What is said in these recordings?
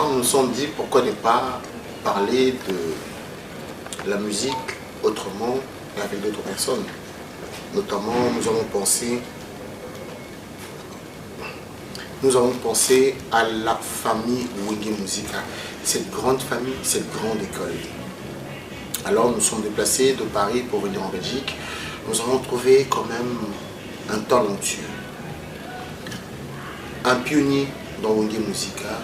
soir, nous nous sommes dit pourquoi ne pas parler de la musique autrement et avec d'autres personnes. Notamment, nous avons pensé à la famille Wenge Musica, cette grande famille, cette grande école. Alors, nous sommes déplacés de Paris pour venir en Belgique. Nous avons trouvé quand même un talentueux, un pionnier dans Wenge Musica.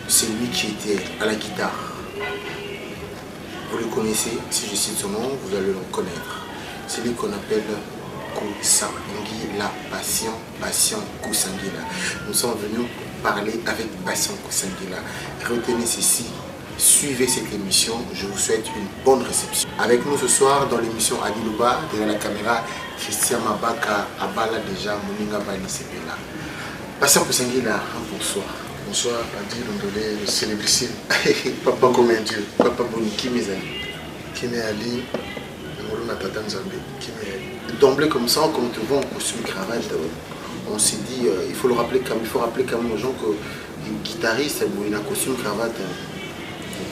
C'est lui qui était à la guitare. Vous le connaissez, si je cite son nom, vous allez le reconnaître. C'est lui qu'on appelle Kusangila, Patient Kusangila. Nous sommes venus parler avec Patient Kusangila. Retenez ceci, suivez cette émission, je vous souhaite une bonne réception. Avec nous ce soir dans l'émission Adilouba, derrière la caméra, Christian Mabaka, Abala déjà, Moninga Bani Sepela. Patient Kusangila, bonsoir. Bonsoir, Adi Londolé, le célébrissime. Papa comme un Dieu, Papa Boniki, mes amis. Kine Ali, d'emblée comme ça, comme tu vois en costume cravate, on s'est dit, il faut rappeler quand même aux gens que les guitaristes, il a un costume cravate.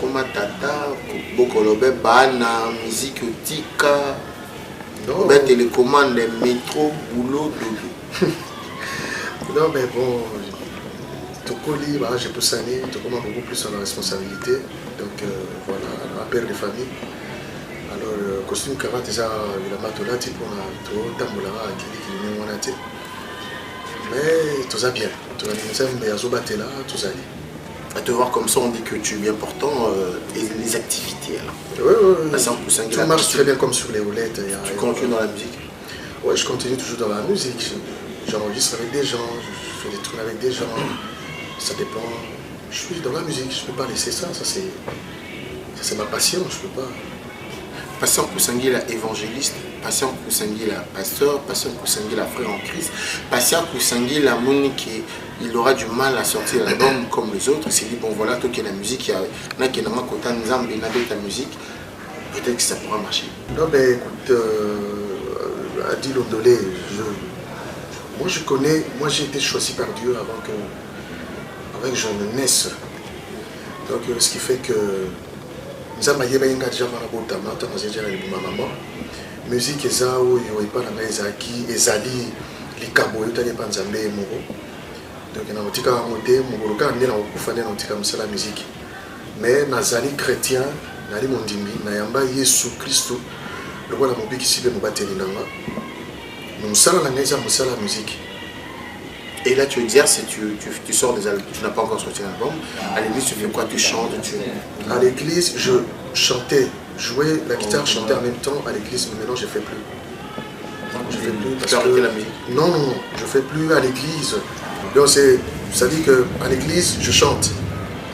Comme Tata, Bokolobe, Bana, musique tika, télécommande, métro, boulot, dodo. Non, mais bon, Tokoli, j'ai pu s'aller, Tokoma beaucoup plus sur la responsabilité. Donc voilà, un père de famille. Alors, le costume cravate, déjà, il a matola, type, on a tout, tambolara, qui est monté. Mais tout ça bien. Tout ça bien, mais à Zobatela, tout ça bien. À te voir comme ça, on dit que tu es bien portant et les activités. Oui. Tout marche très bien comme sur les roulettes. Tu continues dans la musique? Oui, je continue toujours dans la musique. J'enregistre avec des gens, je fais des trucs avec des gens. Ça dépend. Je suis dans la musique, je ne peux pas laisser ça. Ça c'est ma passion, je ne peux pas. Patient Kusangila évangéliste, Patient Kusangila pasteur, Patient Kusangila frère en Christ, Patient Kusangila Monique, il aura du mal à sortir l'album comme les autres. Il s'est dit, bon voilà, toi qui es la musique, il y a qui est dans ma côté, ta musique, peut-être que ça pourra marcher. Non, mais écoute, Adi Londolé, moi j'ai été choisi par Dieu avant que je ne naisse. Donc ce qui fait que musique eza oyo epa na ezaki ezali likambo oyo tali epa nzambe moko donc na otika mote mokolo kaka nde na kokufa nde na otika mosala musique mais nazali chrétien nali mondimbi nayamba Yesu Kristo lokola mobikisi mpe mobateli nanga mosala na ngai eza mosala musique. Et là, tu veux dire, si tu sors des albums, tu n'as pas encore sorti un album, à l'église, tu fais quoi? Tu chantes? À l'église, je chantais, jouais la guitare, chantais en même temps à l'église, mais maintenant je ne fais plus. Je fais plus parce que... la musique? Non, je ne fais plus à l'église. Donc ça dit qu'à l'église, je chante.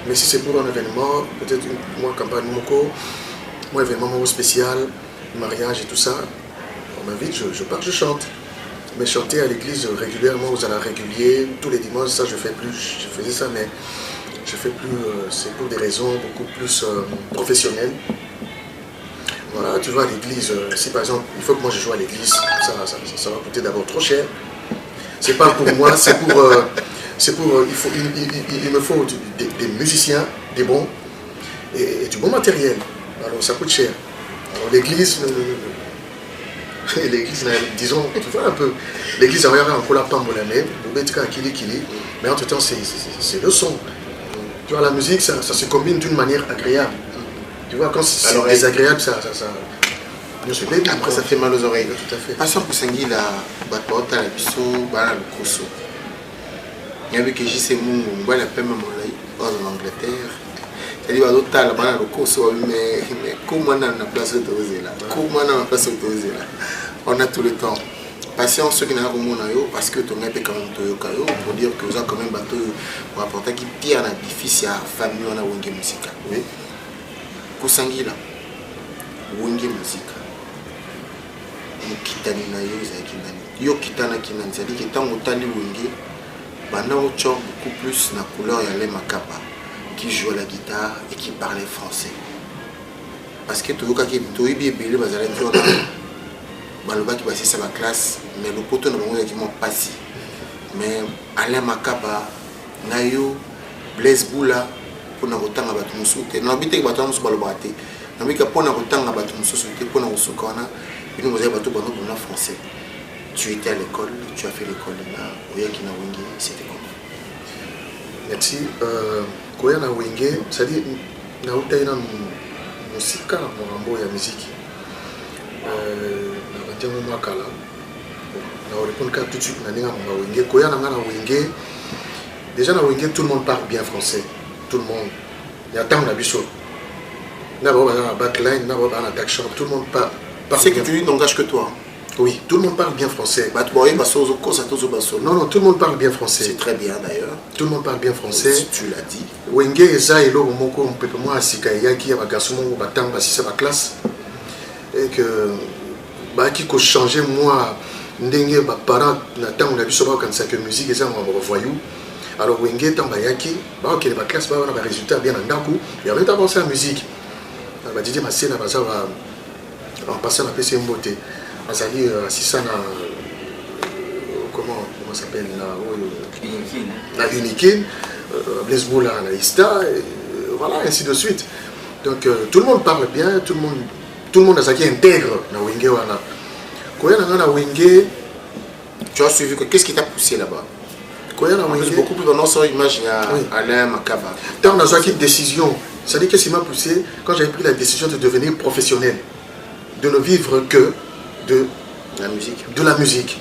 Mais si c'est pour un événement, peut-être moi, campagne Moko, moi, événement spécial, mariage et tout ça, on m'invite, je pars, je chante. Mais chanter à l'église régulièrement, aux allants réguliers, tous les dimanches, ça je fais plus. Je faisais ça, mais je fais plus. C'est pour des raisons beaucoup plus professionnelles. Voilà, tu vas à l'église. Si par exemple, il faut que moi je joue à l'église, ça va coûter d'abord trop cher. C'est pas pour moi, c'est pour. Il me faut des musiciens, des bons et du bon matériel. Alors ça coûte cher. Alors l'église. L'église, disons, tu vois un peu, l'église a encore la pambolane, mais entre temps c'est le son. Tu vois, la musique, ça se combine d'une manière agréable. Tu vois, quand c'est désagréable, ça après ça fait mal aux oreilles. Tout à fait. Patient Kusangila, Batota, la Bisso, Bala, le Koso. Il y avait que J.C. Mungu, on la paix même en Angleterre. C'est-à-dire Batota, la Bala, le Koso, mais comment on a la place autorisée là? Comment on a la place autorisée là? On a tout le temps. Patient, ceux qui n'ont pas de parce que tu as quand même Toyokayo, pour dire que vous avez quand même bateau pour apporter qui pire dans difficile à la famille on a Wenge Musica. Oui. Kusangila, Wenge Musica. Kitani na yo ezaki nani yo kitana kinani c'est-à-dire que tant otali Wenge bana ocho beaucoup plus na couleur ya Lema Kapa qui joue la guitare et qui parlait français parce que toyoka ki toyibi ebele bazalaki wana balobaki basisa ba classe mais le poto na bango yaki mo pasi mais Lema Kapa na yo Blaise Boula pour nous retanga bato musu te na bité bato musu balobate na bika pour nous retanga bato musu te pour nous sukana et nous avez bato bano pour français. Tu étais à l'école, tu as fait l'école là, oyaki na wenge, c'était comment? Merci. Koya na wenge, c'est-à-dire na utaina musika mambo ya muziki. Na bandiango makala. Na répondre tout de suite na ninga na wenge. Koya na ngana wenge. Déjà na wenge tout le monde parle bien français. Tout le monde. Il y a tant d'habitude. Na ba na backline, na ba na attack shop, tout le monde parle. C'est que tu lis langage que toi. Oui, tout le monde parle bien français. Non, non, tout le monde parle bien français. C'est très bien d'ailleurs. Tout le monde parle bien français. Si tu l'as dit. Wenge eza elo moko mpepe moi asika yaki ya bagaso mongo batamba si sa classe et que ba ki ko changer moi ndenge ba parents na tango na biso ba kanisa que musique eza mo voyou. Alors Wenge tamba yaki ba ok ba classe ba na ba résultat bien ndaku et en même temps penser à musique. Ba Didier Massena baza ba en passant la PC Mbote. Azali assisana comment ça s'appelle la Unikin Blaise Boula la Ista voilà ainsi de suite donc tout le monde parle bien tout le monde a ça qui intègre na wenge wana koya na wenge tu as suivi qu'est-ce qui t'a poussé là-bas koya na wenge beaucoup plus dans son image à Alain Makaba tant on a ça qui décision ça dit qu'est-ce qui m'a poussé quand j'avais pris la décision de devenir professionnel de ne vivre que de la musique.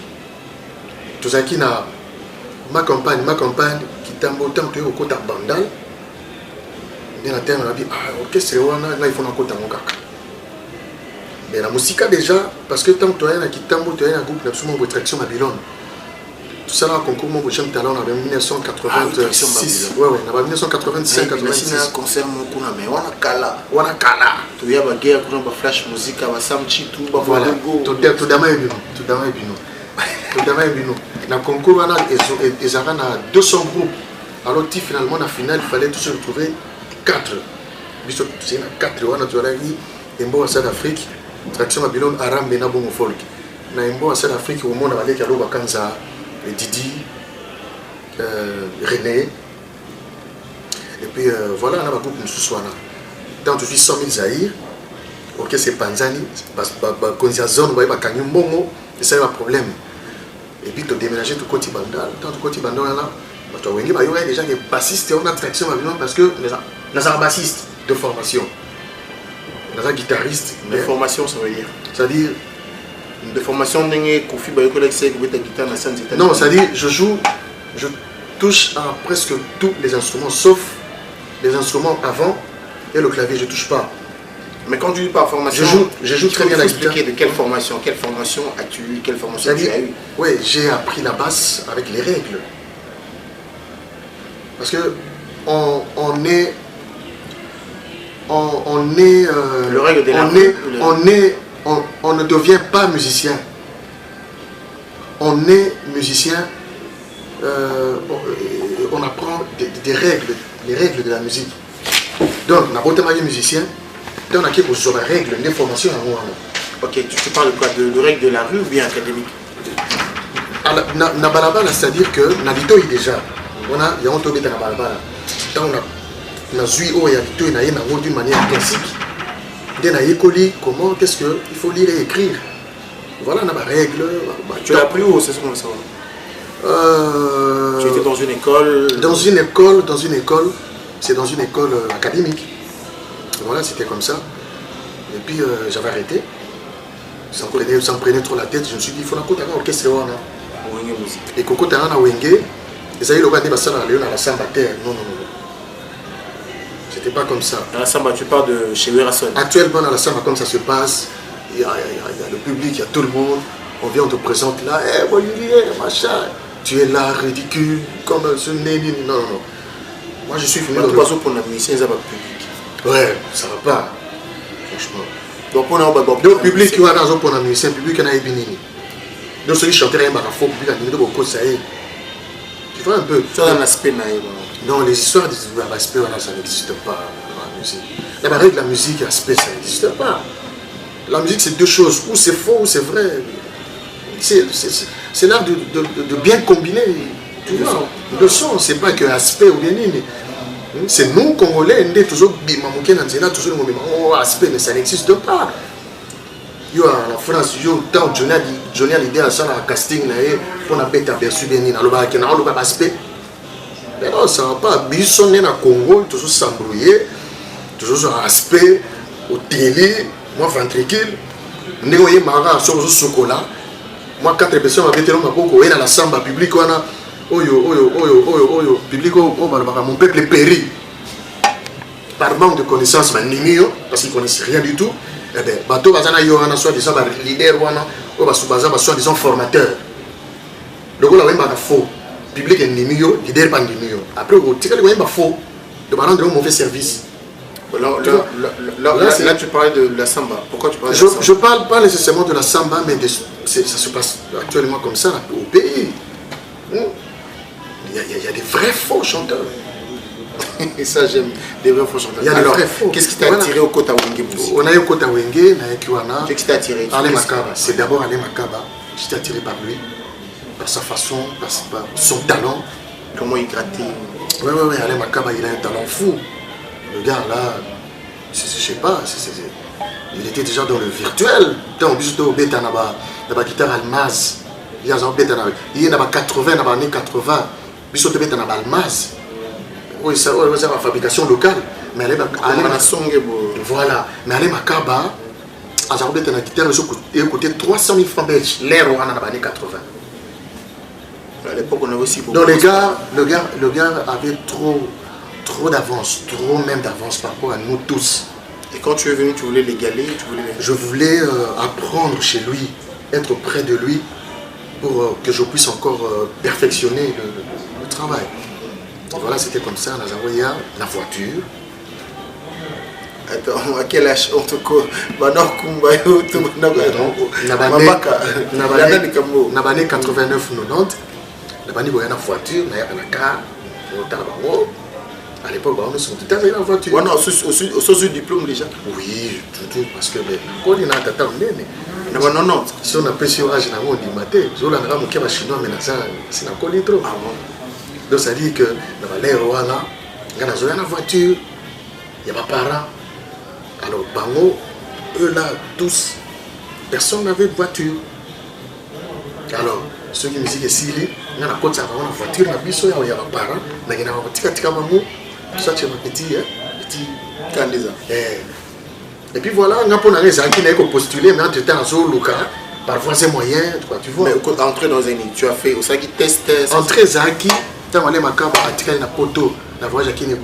Tout ça qui n'a ma campagne qui t'a monté au côté bandal. Bien la terre on a dit ah ok c'est là il faut encore tango kaka. Mais la musique déjà parce que tant que toi qui t'a monté un groupe absolument de traction Babylone. Tout ça là concours mon prochain talent en 1986. Ouais en 1985 86 un concert mon kuna mais wana kala tu y a ba guerre kuna ba flash musique ba samchi tout ba voilà tout dama ebino na concours wana et ça na 200 groupes alors finalement la finale il fallait tous se retrouver 4 biso c'est 4 wana tu as dit embo South Afrique traction Babylone arambe na bongo folk na embo South Afrique au monde avec alo bakanza Didi, René, et puis voilà, on a beaucoup de soins. Dans tout 100 000 Zahir, ok, c'est Panzani, quand il y a zone, on va y et ça y a un problème. Et puis, tu déménages tout côté bandal, dans tout côté bandal, là, tu as déjà des bassistes et on a traction parce que nous avons un bassiste de formation, nous avons un guitariste. De formation, ça veut dire c'est-à-dire, de formation non, c'est-à-dire je touche à presque tous les instruments sauf les instruments avant et le clavier je touche pas. Mais quand tu dis par formation, je joue très bien la guitare. De quelle formation as-tu eu? Quelle formation tu as eu? Oui, j'ai appris la basse avec les règles. Parce que on est le règle de on ne devient pas musicien. On est musicien, on apprend des règles, les règles de la musique. Donc, on a beau être musicien, on a besoin de règles, des formations. Ok, tu parles de quoi? De règles de la rue ou bien académique? Na balabala, c'est-à-dire que na lito déjà, on a un tombé dans la balabala. Dans on a zui o ya lito na yena d'une manière classique. Comment, qu'est-ce qu'il faut lire et écrire. Voilà, on a des règles. Tu l'as appris où? C'est ce qu'on veut savoir. Tu étais dans une école? Dans une école, c'est dans une école académique. Voilà, c'était comme ça. Et puis j'avais arrêté. Ça me prenait trop la tête. Je me suis dit, il faut qu'on ait un orchestre. Et Coco Tana na Wenge, ils avaient le droit de passer à la samba terre. Non. C'était pas comme ça. À la samba, tu parles de chez Werason. Actuellement, dans la samba, comme ça se passe, il y a le public, il y a tout le monde. On vient, on te présente là, Olivier, machin. Tu es là, ridicule, comme ce nez. Non. Moi, je suis venu dans le pour la musicien, ça va public. Ouais, ça va pas. Franchement. Donc, on a le public qui va dans pour la musicien, le public qui a été béni. Donc, celui qui chantait un barafo, le public a été beaucoup, ça y est. Tu vois un peu. Tu as un aspect naïf. Non, les histoires d'aspect, ça n'existe pas dans la musique. La règle de la musique, l'aspect, ça n'existe pas. La musique, c'est deux choses. Ou c'est faux, ou c'est vrai. C'est l'art de bien combiner. Tu vois, le son, c'est pas que aspect ou bien. C'est nous, Congolais, on est toujours bimamouké dans le toujours le moment aspect, mais ça n'existe pas. Yo à la France, yo tant Johnny a l'idée à ça la casting là pour appeler aperçu bien ni na loba qui na loba aspect. Mais non, ça va pas. Bisonné na Congo, toujours s'embrouiller, toujours sur aspect au télé, moi ventricule, négoyer mara sur chocolat. Moi 4 personnes avec ma boko et dans la samba public on a oyo public mon peuple périt par manque de connaissances parce qu'ils connaissent rien du tout. Eh bien, bateau bazana yo ana soit disant leader wana o basubaza soit disant formateur. Donc là on faux public ennemi yo leader pas ennemi yo. Après on tika le ba faux de rendre un mauvais service. Là, tu parlais de la samba. Pourquoi tu parles de la samba? Je parle pas nécessairement de la samba, mais ça se passe actuellement comme ça au pays. Il y a des vrais faux chanteurs. Et ça, j'aime des vrais faux chanteurs. Il y a des vrais faux. Qu'est-ce qui t'a attiré au Kota Wenge? On a eu Kota Wenge, on a eu Kiwana. Qu'est-ce qui t'a attiré? Alain Makaba. C'est d'abord Alain Makaba. J'étais attiré par lui, par sa façon, par son talent. Comment il grattait? Oui, Alain Makaba, il a un talent fou. Le gars là, je sais pas, il était déjà dans le virtuel. Tant plus de bêta dans la guitare almaz. Il y a un bêta il y a 80 dans les années 80. Plus de bêta dans almaz. Oui, c'est la fabrication locale. Mais voilà. Mais Alain Makaba, à un bêta dans la guitare, il a coûté 300 000 francs belges. L'air dans les années 80. À l'époque, on avait aussi beaucoup. Donc le gars avait trop d'avance, trop même d'avance par rapport à nous tous. Et quand tu es venu, tu voulais l'égaler? Je voulais apprendre chez lui, être près de lui pour que je puisse encore perfectionner le travail. Et voilà, c'était comme ça, on a envoyé la voiture. Attends, à quel âge on te co? Maintenant, Kumbayo, tout le monde. Dans les 89, 90, on a eu une voiture, on a eu un car, à l'époque, on sont tout à fait dans la voiture. On a au diplôme déjà. Oui, tout, parce que quand on a un non. Si on a pris sur l'âge, on a dit matin, on a un chinois, mais c'est un colis trop. Donc ça dit que dans l'air, on a une voiture, il y a pas parents. Alors, Bango, eux là, tous, personne n'avait de voiture. Alors, ceux qui me disent que si on a une voiture, il y a pas parents, mais il y a un petit ça c'est ma petit candidat. Et puis voilà, on a pour les gens qui n'ont postulé, mais entre temps, sur le cas, par voie et moyens, tu vois. Mais entrer dans un nid, tu as fait au Saki test. Entrer Zaki, tu as allé ma carte à tirer la poteau, la voyage qui n'est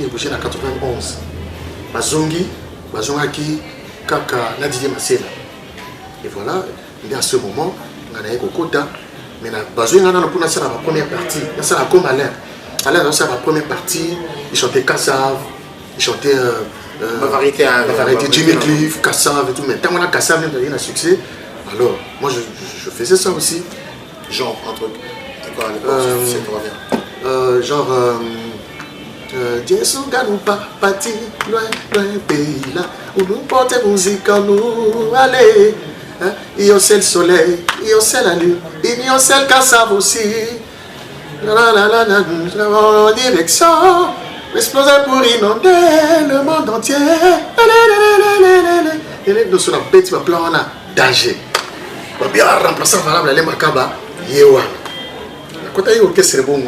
bougé en 91. Bazongi, Kaka, Nadidi Masela. Et voilà, il y a ce moment, on a eu Kokota, mais Bazongi, on a pour la première partie, ça a comme Alain. Alain, dans sa première partie, il chantait Kassav, il chantait ma variété Jimmy Cliff, Kassav et tout. Mais tant qu'on a Kassav, même il a un succès. Alors, moi je faisais ça aussi. Genre, entre quoi à l'époque, genre, Dieu nous pas parti loin, pays là, où nous portons musique en nous, allez. Il y a le soleil, il y a la lune, il y a le Kassav aussi. En direction, exploser pour inonder le monde entier. Nous sommes un petit plan, on a danger. Bien remplaçant valable, les Makaba, Yewan. Quand tu as eu orchestre bon.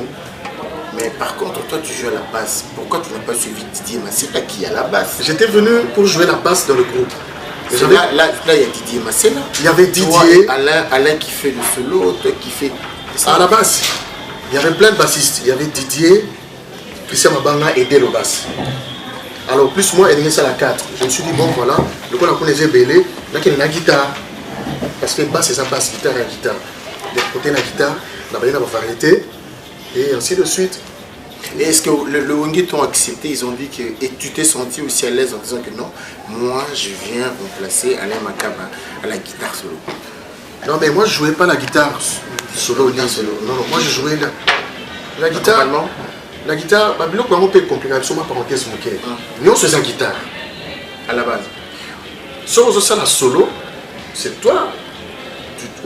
Mais par contre, toi tu joues à la basse. Pourquoi tu n'as pas suivi Didier Massela qui est à la basse? J'étais venu pour jouer la basse dans le groupe. Là, il y a Didier Massela. Il y avait Didier. Alain qui fait le solo, toi qui fait. À la basse. Il y avait plein de bassistes. Il y avait Didier, Christian Mabanga et Delo Bass. Alors, plus moi, il y a la 4. Je me suis dit, bon, voilà, le coup, on connaissait Belé, là, il y a la guitare. Parce que basse, c'est ça, basse, guitare et guitare. De côté, la guitare, là-bas, il y a la variété, et ainsi de suite. Et est-ce que le Wenge t'ont accepté? Ils ont dit que. Et tu t'es senti aussi à l'aise en disant que non, moi, je viens remplacer Alain Makaba à la guitare solo. Non, mais moi, je jouais pas la guitare solo. Non, moi, je jouais la guitare. La guitare, on peut compliquer, sur ma parenthèse, mais on faisait la guitare. À la base. Si on faisait la solo, c'est toi.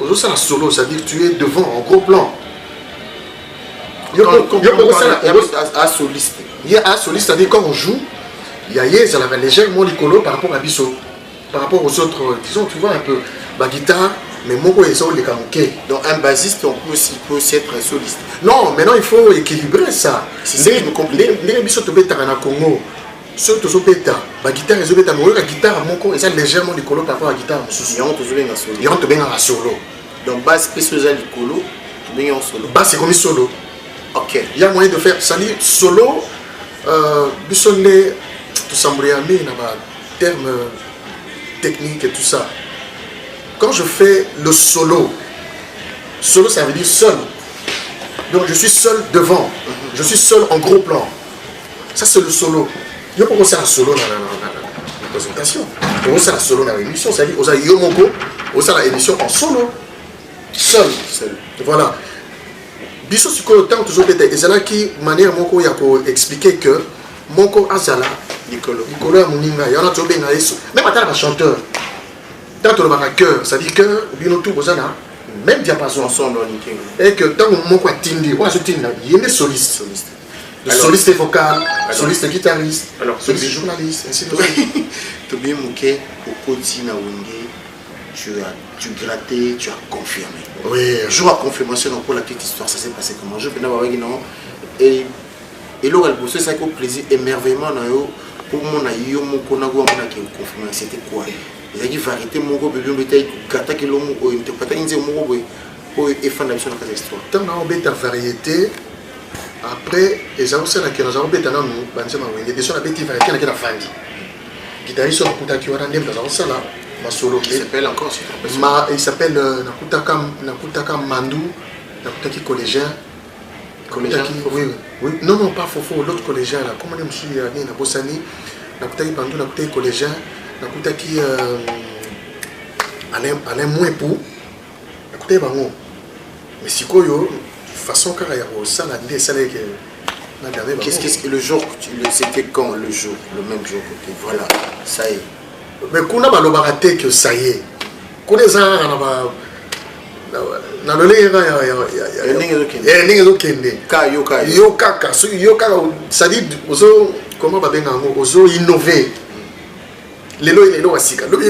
On faisait la solo, c'est-à-dire que tu es devant, en gros plan. Il y a un soliste. Il y a un soliste, c'est-à-dire quand on joue, il y a légèrement l'écolo par rapport à Bisso. Par rapport aux autres, disons, tu vois un peu, la guitare, mais moi, ils ont les camoquets. Donc un bassiste, peut aussi être un soliste. Non, maintenant il faut équilibrer ça. C'est ça qui me complique. Les Bisso te bêta en Congo. Ceux qui sont bêta, la guitare, ils ont bêta, mais la guitare, ils ont légèrement l'écolo par rapport à la guitare. Ils ont toujours bien en solo. Ils ont toujours bien en solo. Donc basse spéciale l'écolo, bien en solo. Basse c'est comme solo. Ok. Il y a moyen de faire, ça dit solo, Bisso les, tout semble aimer dans le terme technique et tout ça. Quand je fais le solo, solo ça veut dire seul. Donc je suis seul devant, je suis seul en gros plan. Ça c'est le solo. Il y a pourquoi c'est un solo dans la présentation. Pourquoi c'est un solo dans l'émission. Ça veut dire, il y a mon go, c'est l'émission en solo. Seul. Voilà. Bisso c'est que le temps toujours peut-être. Et c'est là qui manière mon co, il y a pour expliquer que mon co azala. Nicolas Mouninga, il y en a toujours bien même à la chanteur. Tant le cœur, ça dit que bien tout même diapason ensemble et que tant mon quoi tindi, ouais, il y a des solistes. Le soliste vocal, soliste guitariste, soliste journaliste, ainsi de suite. Tu bien mouké au quotidien tu as gratté, tu as confirmé. Oui. Jour à confirmation pour la petite histoire, ça s'est passé comment? Je venais avec non et là elle bossait ça avec plaisir, émerveillement pour mon aïe, mon konago, qui confirmé c'était quoi? Il y a une variété, mon bébé, bébé, gata qui l'homme ou interpréter une zéro ou et fan d'habitude dans cette histoire. Tant qu'on a une variété, après, les gens qui ont été dans nous, il y a des gens qui ont été dans la famille. Guitariste, on a été dans la ma solo. Il s'appelle encore, il s'appelle Nakutaka Mandou, Nakutaki collégien. Oui. Non, pas Fofo, l'autre collégien là. Comment je me suis allé à Bossani, Nakutaki Mandou, Nakutaki collégien, Nakutaki Alain Mouepou, Nakutaki Bango. Mais si quoi, de façon car il y a ça là, qu'est-ce que le jour, c'était quand le jour, le même jour, voilà, ça y est. Mais quand on a balobarate que ça y est, quand les gens na le lera ya ningezo kende yoka ça dit comment ba benga ngo ozo innover lelo wasika donc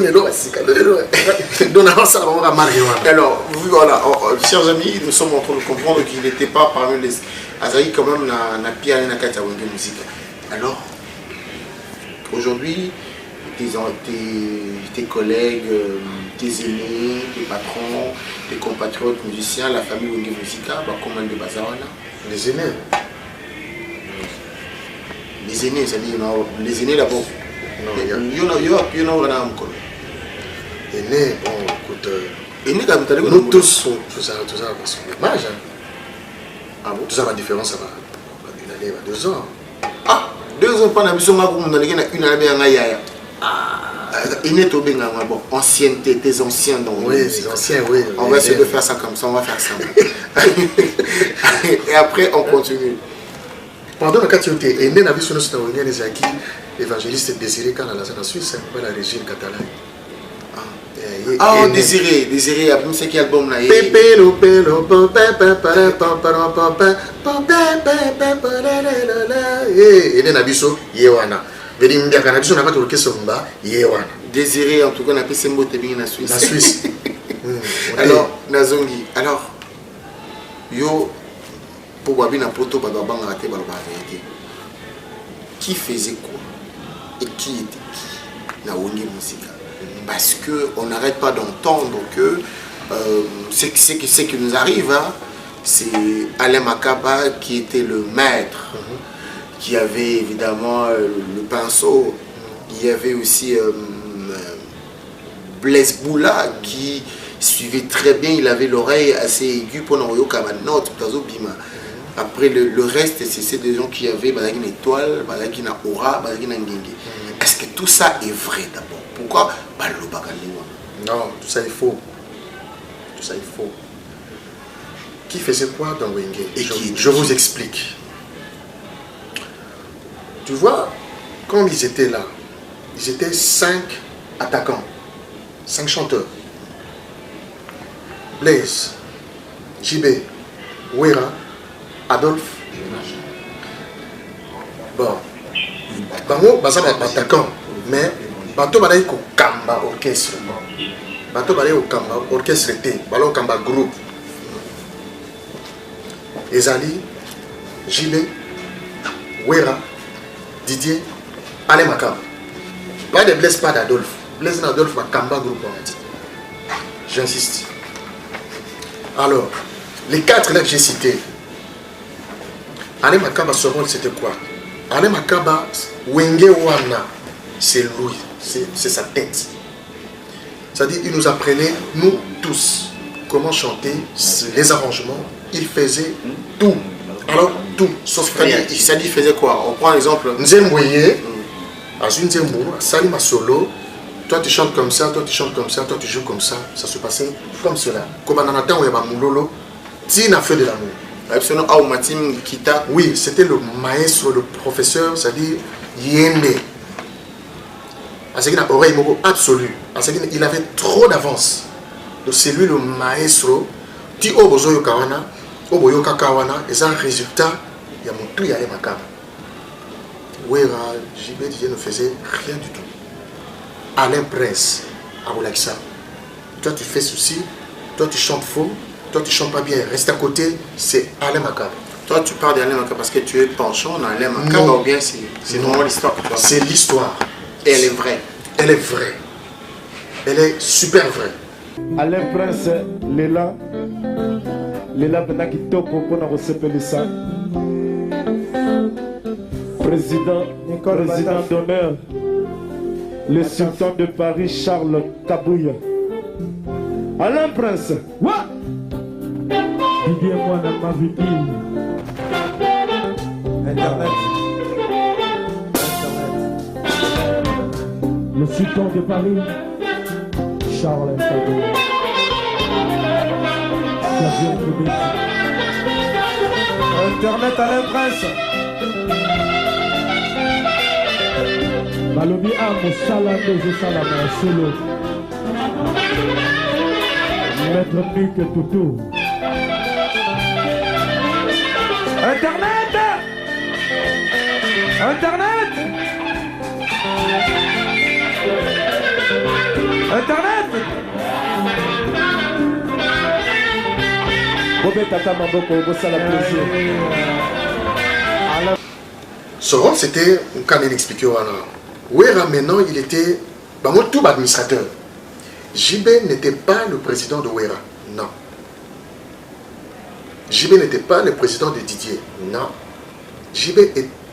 avant ça on va marquer. Alors voilà, chers amis, nous sommes en train de comprendre qu'il n'était pas parmi les Azaï quand même na pia na kata wenge musique. Alors aujourd'hui tes collègues, tes aînés, tes patrons, tes compatriotes musiciens, la famille Wenge Musica, comment de Bazawana? Les aînés. Les aînés, c'est-à-dire les aînés d'abord. Il y en a encore. Aînés, bon, écoute, nous tous, tout ça, parce que l'image. Ah bon? Tout ça, la différence, ça va une année, 2 ans. Ah, 2 ans, pas d'habitude, on a une année à Naya. Bon, ancienneté, tes anciens dans oui, les anciens, oui. On va essayer de faire ça comme ça, on va faire ça. Et après, on continue. Pendant le cas où tu es né, la vie sur les acquis, évangéliste Désiré quand la Suisse, la régime catalane. Ah, Désiré, après c'est quel album là? Désiré, en tout cas, on a appelé ce mot bien en Suisse. La Suisse. Alors, Nazongi, alors, yo, pour voir bien un poteau, qui faisait quoi? Et qui était qui? Na Wenge Musica. Parce qu'on n'arrête pas d'entendre que ce qui nous arrive, hein, c'est Alain Makaba qui était le maître, qui avait évidemment le pinceau. Il y avait aussi Blaise Boula qui suivait très bien, il avait l'oreille assez aiguë pour n'envoyer qu'à ma note. Après le reste, c'est des gens qui avaient une étoile, une aura, une ngenge. Est-ce que tout ça est vrai d'abord? Pourquoi non, tout ça est faux. Tout ça est faux. Qui faisait quoi dans Wenge? Je vous explique. Tu vois, quand ils étaient là, ils étaient 5 attaquants, 5 chanteurs. Blaise, JB, Wera, Adolphe, Bon. Bango, bazama attaquant. Mais, bato balayi ko kamba orchestre. Bato balayi ko kamba orchestre te. Balo kamba groupe. Ezali, Gilles, Wera, Didier, Alain Makamba. Pas de Blaise, pas d'Adolphe. Blaise d'Adolphe va kamba groupe, on a dit. J'insiste. Alors, les 4 là que j'ai cités, Alain Makamba, son rôle c'était quoi? Alain Makamba, Wenge Wana, c'est lui, c'est sa tête. C'est-à-dire, il nous apprenait, nous tous, comment chanter, les arrangements. Il faisait tout. Alors, tout, sauf rien. C'est-à-dire, il faisait quoi? On prend l'exemple. Nzemboye, Azun Nzembo, Salima Solo. Toi tu chantes comme ça, toi tu chantes comme ça, toi tu joues comme ça. Ça se passait comme cela. Comme on entend, il y a Moulolo, Tina fait de l'amour. Oui, c'était le maestro, le professeur, c'est-à-dire Yende. Il a oreille absolue. Il avait trop d'avance. Donc c'est lui le maestro. Ti Obozoyo Kawana, Oboyoka Kawana, et ça, résultat, il y a mon tout, il y a les macabres. Wera, JB Didier ne faisait rien du tout. Alain Prince, à Olaxa. Toi tu fais ceci, toi tu chantes faux, toi tu chantes pas bien, reste à côté, c'est Alain Macabre. Toi tu parles d'Alain Macabre parce que tu es penchant dans Alain Macabre ou bien c'est vraiment l'histoire que tu as? C'est l'histoire. Et elle est vraie. Elle est vraie. Elle est super vraie. Alain Prince, Léla Bena Kitoko pour nous recevoir ça. Président d'honneur, le sultan de Paris, Charles Kabouya. Alain Prince. What? Didier Moana Maviki. Internet. Le sultan de Paris, Charles Kabouya. Internet Alain Prince. Balobi a Moussala de Salama solo. Maître Nuke Toutou. Internet. Internet. Internet. Bobé Tata Maboko, Bossala plaisir. Son rôle c'était, quand il expliquait, Wera maintenant il était tout administrateur. JB n'était pas le président de Wera, non. JB n'était pas le président de Didier, non. JB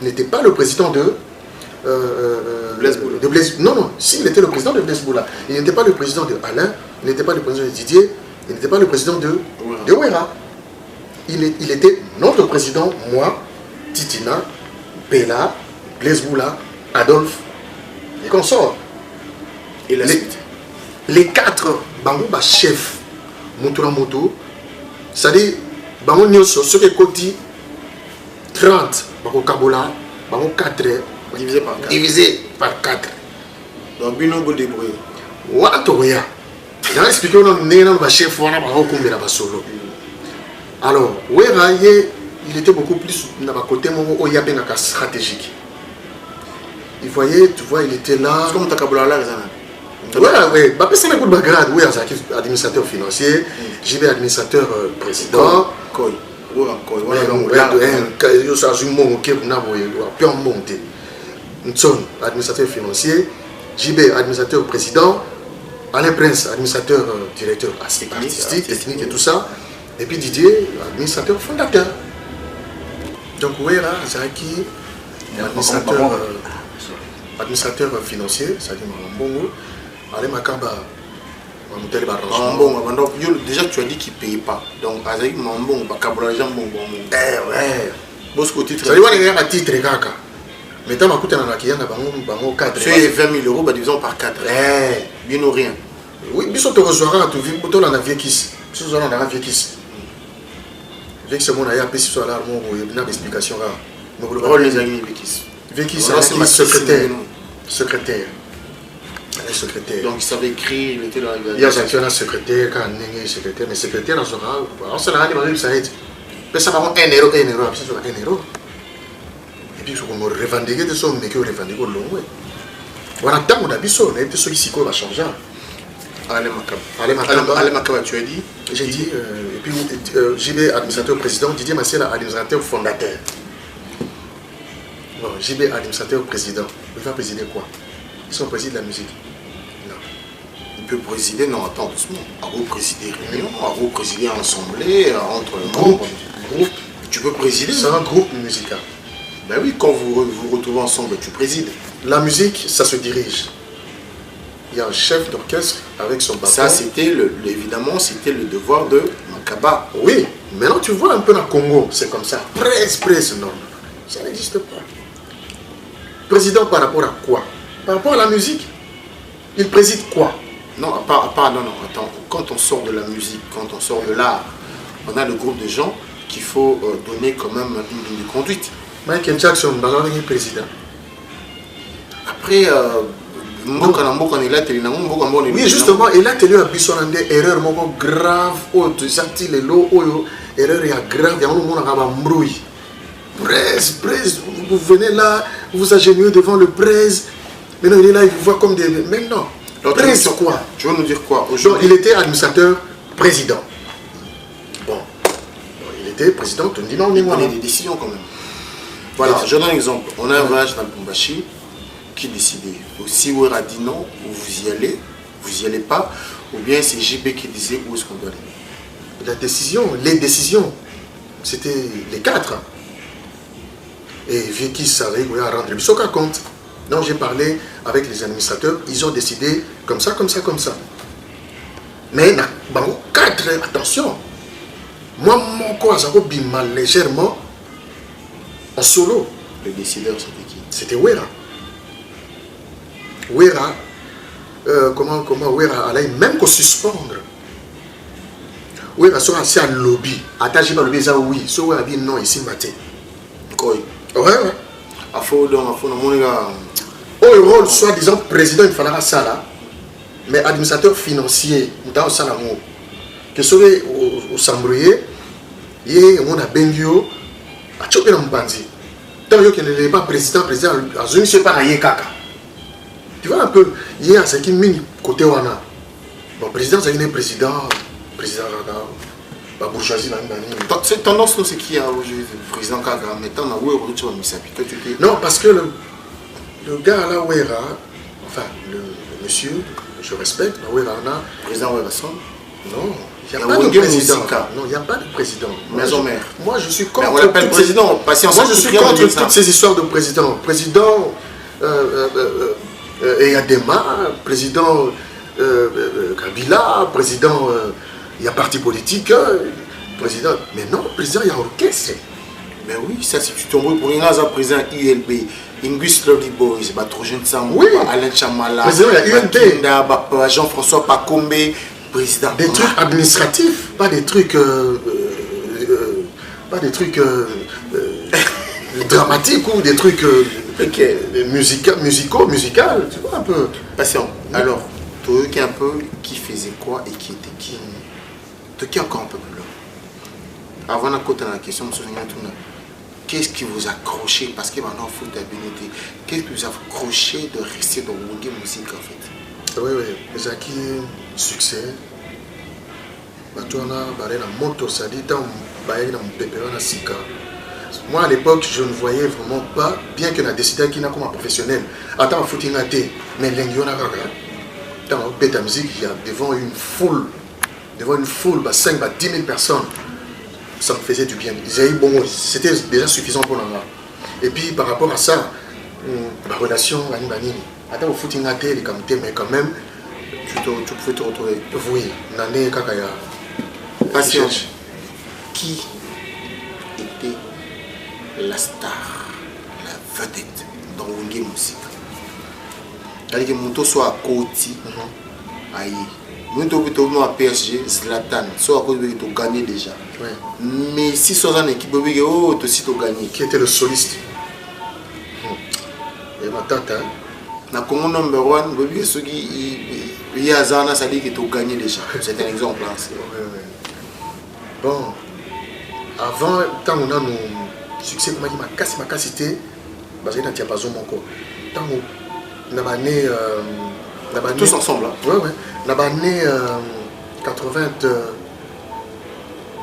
n'était pas le président de Blaise. Non, si, il était le président de Blaise Boula. Il n'était pas le président de Alain, il n'était pas le président de Didier, il n'était pas le président de Wera. Il était notre président, moi, Titina, Bella, Blaise Boula, Adolphe, et consorts. Et les 4 Bangouba chefs, Moutoura Moto, c'est-à-dire, Bango Nyoso, ce qui est côté 30, Bango Kabola, Bango 4, divisé par 4. Donc, Binogo débrouillé. Voilà, Toya. J'ai expliqué au nom de chef, on a un solo. Alors, Wera, il était beaucoup plus dans le côté stratégique. Tu vois, il était là. C'est comme Takabola là, oui, c'est un coup de grade. Oui, administrateur financier, JB administrateur président. Administrateur financier, JB administrateur président, Alain Prince administrateur directeur artistique, technique et tout ça. Et puis Didier, administrateur fondateur. Donc Wera, Zaki, administrateur financier, c'est-à-dire Mbongo, Alain Makamba, déjà tu as dit qu'il ne paye pas. Donc Azaki Mbongo, Bakabra, Jambongo. Ouais. Bosco titre. Ça veut dire qu'il y a un titre Kaka. Mais tant que tu as un 4. C'est 20 000 €, divisons par 4. Bien ou rien. Oui, mais si tu reçois, tu vis pour la vie qui si tu as la vie qui avec ce monde, il y a un peu de choses il y a une explication. Les amis Vekis, c'est secrétaire. Secrétaire. Donc il savait écrire, il était là. Il y a un secrétaire, quand il est secrétaire, mais secrétaire, on sera. On s'en a dit, ça aide. Mais ça va 1 €, 1 €, 1 €. Et puis, on revendique de son, mais que revendique au long. Voilà, tant qu'on a vu ça, on a été ceux qui va changer. Allez, Makaba, tu as dit? J'ai dit, et puis JB, administrateur président, Didier Massiel, administrateur fondateur. Bon, JB, administrateur président. Il va présider quoi? Ils sont président de la musique. Non. Il peut présider, non, attends doucement. À vous présider réunion, à vous présider assemblée, entre le membres. Groupe. Tu peux présider. C'est un groupe musical. Ben oui, quand vous vous retrouvez ensemble, tu présides. La musique, ça se dirige. Il y a un chef d'orchestre avec son bâton. Ça, c'était évidemment, c'était le devoir de Makaba. Oui, maintenant tu vois un peu dans le Congo, c'est comme ça. Presse, non. Ça n'existe pas. Président par rapport à quoi? Par rapport à la musique. Il préside quoi? Non, à part, non, attends. Quand on sort de la musique, quand on sort de l'art, on a le groupe de gens qu'il faut donner quand même une ligne de conduite. Michael Jackson, il est président. Après, oui, justement, il a tenu un buisson en des erreurs graves, erreur grave, il y a un moment presse, vous venez là, vous vous agenouillez devant le presse, maintenant il est là, il vous voit comme des... Mais non, presse quoi? Tu veux nous dire quoi? Donc, il était administrateur président. Bon, il était président, tu me dis non, on a des décisions quand même. Voilà, je donne un exemple. On a un voyage dans le Lubumbashi. Qui décidait? Si Wera a dit non, vous y allez pas, ou bien c'est JB qui disait où est-ce qu'on doit aller? Les décisions, c'était les 4. Et Vicky savait où il y a à rendre le bisoka compte. Donc j'ai parlé avec les administrateurs, ils ont décidé comme ça. Mais dans 4, attention, moi mon corps ça bima légèrement en solo. Le décideur c'était qui? C'était Wera. Wera, comment Wera allait même qu'on suspendre. Wera soit assis à lobby. Attaché par le lobby, oui. So Wera dit non, ici maté. Quoi? Ouais. A faut mon gars. Au rôle, soi-disant président, il fallait ça là. Mais administrateur financier, dans ça là, que soit au Sambrouillé, on a Bengio, à chopé dans le bandit. Tant qu'il n'est pas président, à Zuni, c'est pas à Kaka. Tu vois un peu, il y a ce qui mine côté Wana. Bon, président, c'est un président, la bourgeoisie, cette tendance, c'est qui a aujourd'hui le président Kaka, mettant dans où est-ce que non, parce que le gars là, Wera, enfin, le monsieur, je respecte, Wera, le président Wera Son. Non, il n'y a pas de président. Non, il n'y a pas de président. Moi, je suis contre. On l'appelle président, patience. Moi, je suis contre toutes ces histoires de président. Président. Et Adema, président Kabila, président, il y a parti politique, président, mais non, président, il y a orchestre. Mais oui, ça c'est tu tombes pour un président ILB, Ingus Lovely Boys, Trojen Sam, Alain Chamala, président ILB, Jean-François Pakombe, président. Des trucs administratifs, pas des trucs dramatiques ou des trucs musicaux, tu vois un peu. Patient. Alors, toi qui un peu qui faisait quoi et qui était qui? Toi qui encore un peu plus loin. Avant de la question, qu'est-ce qui vous a accroché? Parce que maintenant, il faut d'habilité. Qu'est-ce qui vous a accroché de rester dans Wongé Musique en fait? Oui, les acquis, succès. Moto, ça dit, dans mon Sika. Moi à l'époque, je ne voyais vraiment pas, bien que a décidé qu'il n'a comme un professionnel. Attends, footing mais l'enguiona dans Beta Musique, il y a devant une foule, 5, 10 000 personnes. Ça me faisait du bien. C'était déjà suffisant pour moi. Et puis par rapport à ça, ma relation, attends, au footing mais quand même, tu pouvais te retrouver. Oui, Nane Kakaya. Patient. Qui était la star, la vedette dans Wongé Musique? C'est-à-dire que mon soit à Koti, aïe. Moi, je à PSG, Zlatan, soit à Koti, tu as gagné déjà. Ouais. Mais si tu as une équipe, tu as gagné. Qui était le soliste? Et ma tata. Dans Congo number 1, il y a Zana, ça dit que tu as gagné déjà. C'est un exemple. Bon, avant, quand on a nos succès, ma capacité, basé dans diapason moko. Tant on a né tous ensemble. Ouais ouais. On a né 80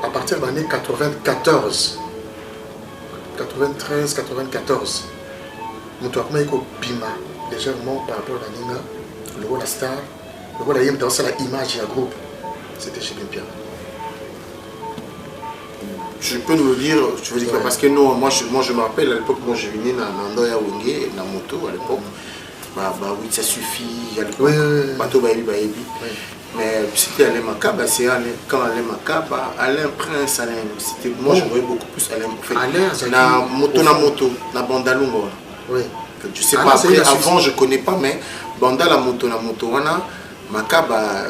à partir de l'année 94. 93 94. Nous avons bima légèrement par rapport à la Nina, le rôle la star, le rôle la dans la image et la groupe. C'était chez Bimpia. Je peux nous le dire, je veux dire parce que non, moi je me rappelle à l'époque quand je venais dans Nandoya Wenge, dans moto à l'époque, oui ça suffit, à l'époque, bateau baby. Mais c'était Alain Makaba, c'est quand Alain Makaba, Alain Prince, Alain, c'était moi je voyais beaucoup plus Alain en fait. Alain, na moto, na Bandalungo. Oui. Je sais pas après, avant je connais pas mais Banda la moto, wana Makaba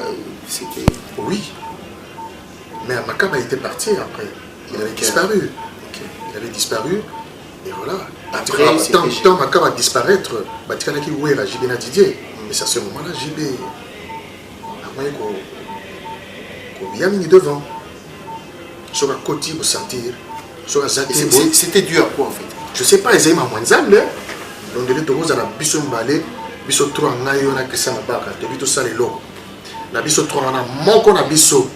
c'était. Oui. Mais Makaba était parti après. Il avait disparu. Il avait disparu. Et voilà. Après, tant Makaba va disparaître, tu as dit où est la JB Didier. Mais c'est à ce moment-là, JB. Bien mis devant. Sur la côté pour sentir. Sur la c'était dû à quoi en fait? Je sais pas, ils aiment à Mwanzambe. Donc, de l'autre, la biso mbale, biso 3 ngayo na kisa na baka, de bito sale lo. Na biso 3 na moko na biso.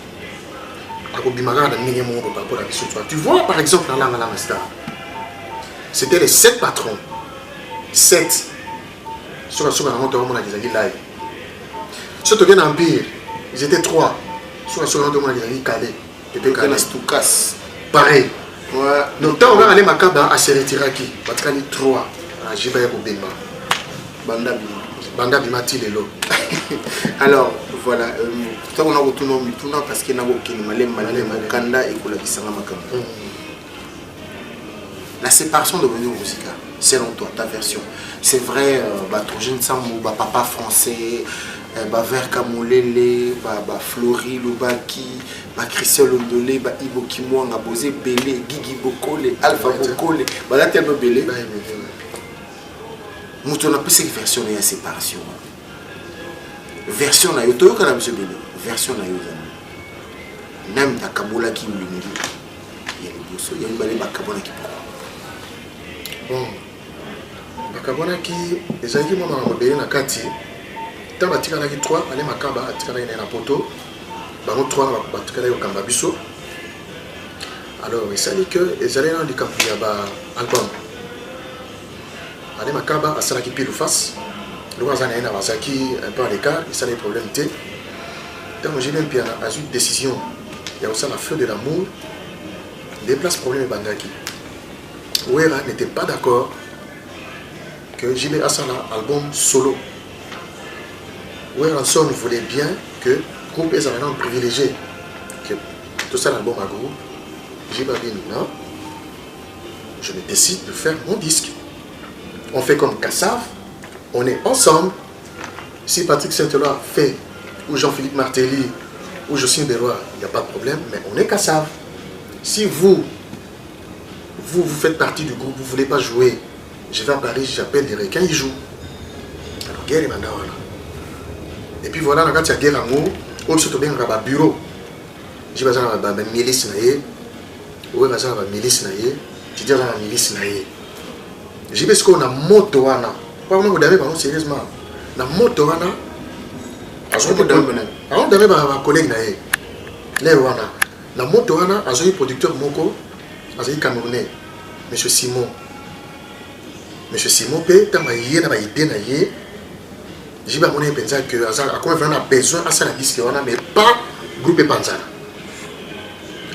Tu vois par exemple dans la Star, c'était les 7 patrons. 7. Sur la montre, on a des live. Sur le Empire, ils étaient 3. Sur la montre, on a des calés. Pareil. Donc, quand on va aller Makaba à Seretiraki, on va 3. J'y vais pour Bima. Banda Bimati Lelo. Alors, voilà. On a retourné parce qu'il y a Kanda et la séparation de Venue Musica, selon toi, ta version. C'est vrai, Jeune Samou, papa français, Vert Kamolele, Flori, Lubaki, Christian Londolé, Ibo Kimouanga, Bosé Belé, Gigi Bokole, Alpha Bokole, là tu as Belé. Nous avons plus cette version de la séparation. Version na yoto kana monsieur Belé. Version na yoto. Même ta Kabola qui me dit. Il y a le bosso, il y a une balai Bakabola qui prend. Bon. Bakabola qui les amis moi m'a belé na kati. Tant batika na ki 3 aller Makaba atika na poto. Ba mo 3 na batika na yo kamba biso. Alors, il s'agit que les allez dans du camp il y a ba album. Allez Makaba à Salaki pile ou face. Le voisin est un peu à l'écart, il s'est des problèmes. Quand j'ai même bien une décision, il y a aussi la fleur de l'amour, déplace problème Bandaki. Ouera n'était pas d'accord que JB Asala album solo. Ouera Son voulait bien que le groupe est un privilégié, que tout ça l'album à groupe. JB a dit non, je me décide de faire mon disque. On fait comme Kassav. On est ensemble. Si Patrick Saint-Éloi fait, ou Jean-Philippe Martelly, ou Jocelyne Bérois, il n'y a pas de problème, mais on est Kassav. Si vous faites partie du groupe, vous ne voulez pas jouer, je vais à Paris, j'appelle des requins, ils jouent. Alors, guerre et mandawana. Et puis voilà, quand il y a guerre amour, on se trouve bien dans un bureau. J'ai besoin d'un milice, ou besoin d'un milice, tu dis dans la milice, j'ai besoin d'un moto. Pas vraiment vous sérieusement. La moto wana ma collègue la moto wana azoyi producteur moko azoyi camerounais monsieur Simon pe tamba yé na ba idée na yé jiba mona penza que azala comme vraiment besoin à ça la disque wana mais pas groupe Panzana.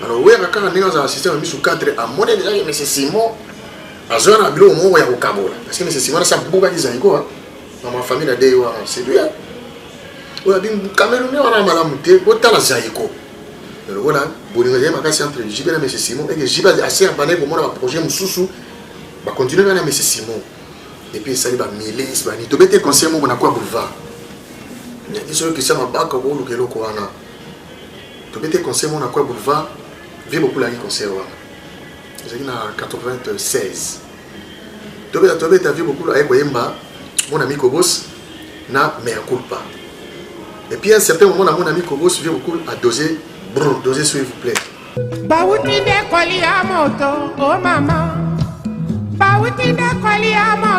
Alors ouais quand on est dans un système mis sous cadre à mona déjà monsieur Simon Azona na bilo mo ya kokabola parce que c'est Simon ça buka kizaniko dans ma famille la dewa c'est lui oya bin Camerounais wana malamu te botala zaiko alors voilà bolinga ya makasi entre JB na monsieur Simon et que JB assez embané pour mon projet mususu va continuer na monsieur Simon et puis ça va milice ba ni to bete conseil mo na kwa boulevard il y a ceux qui sont en bas ko lu kelo ko wana to bete conseil mo na kwa boulevard vi beaucoup la conseil wana j'ai en 96. Tu as vu beaucoup avec mon ami Kobos na mea culpa. Et puis à un certain moment, mon ami Kobos vient beaucoup à doser, doser s'il vous plaît. Bauti de koli a moto, oh maman. Bauti de koli a moto.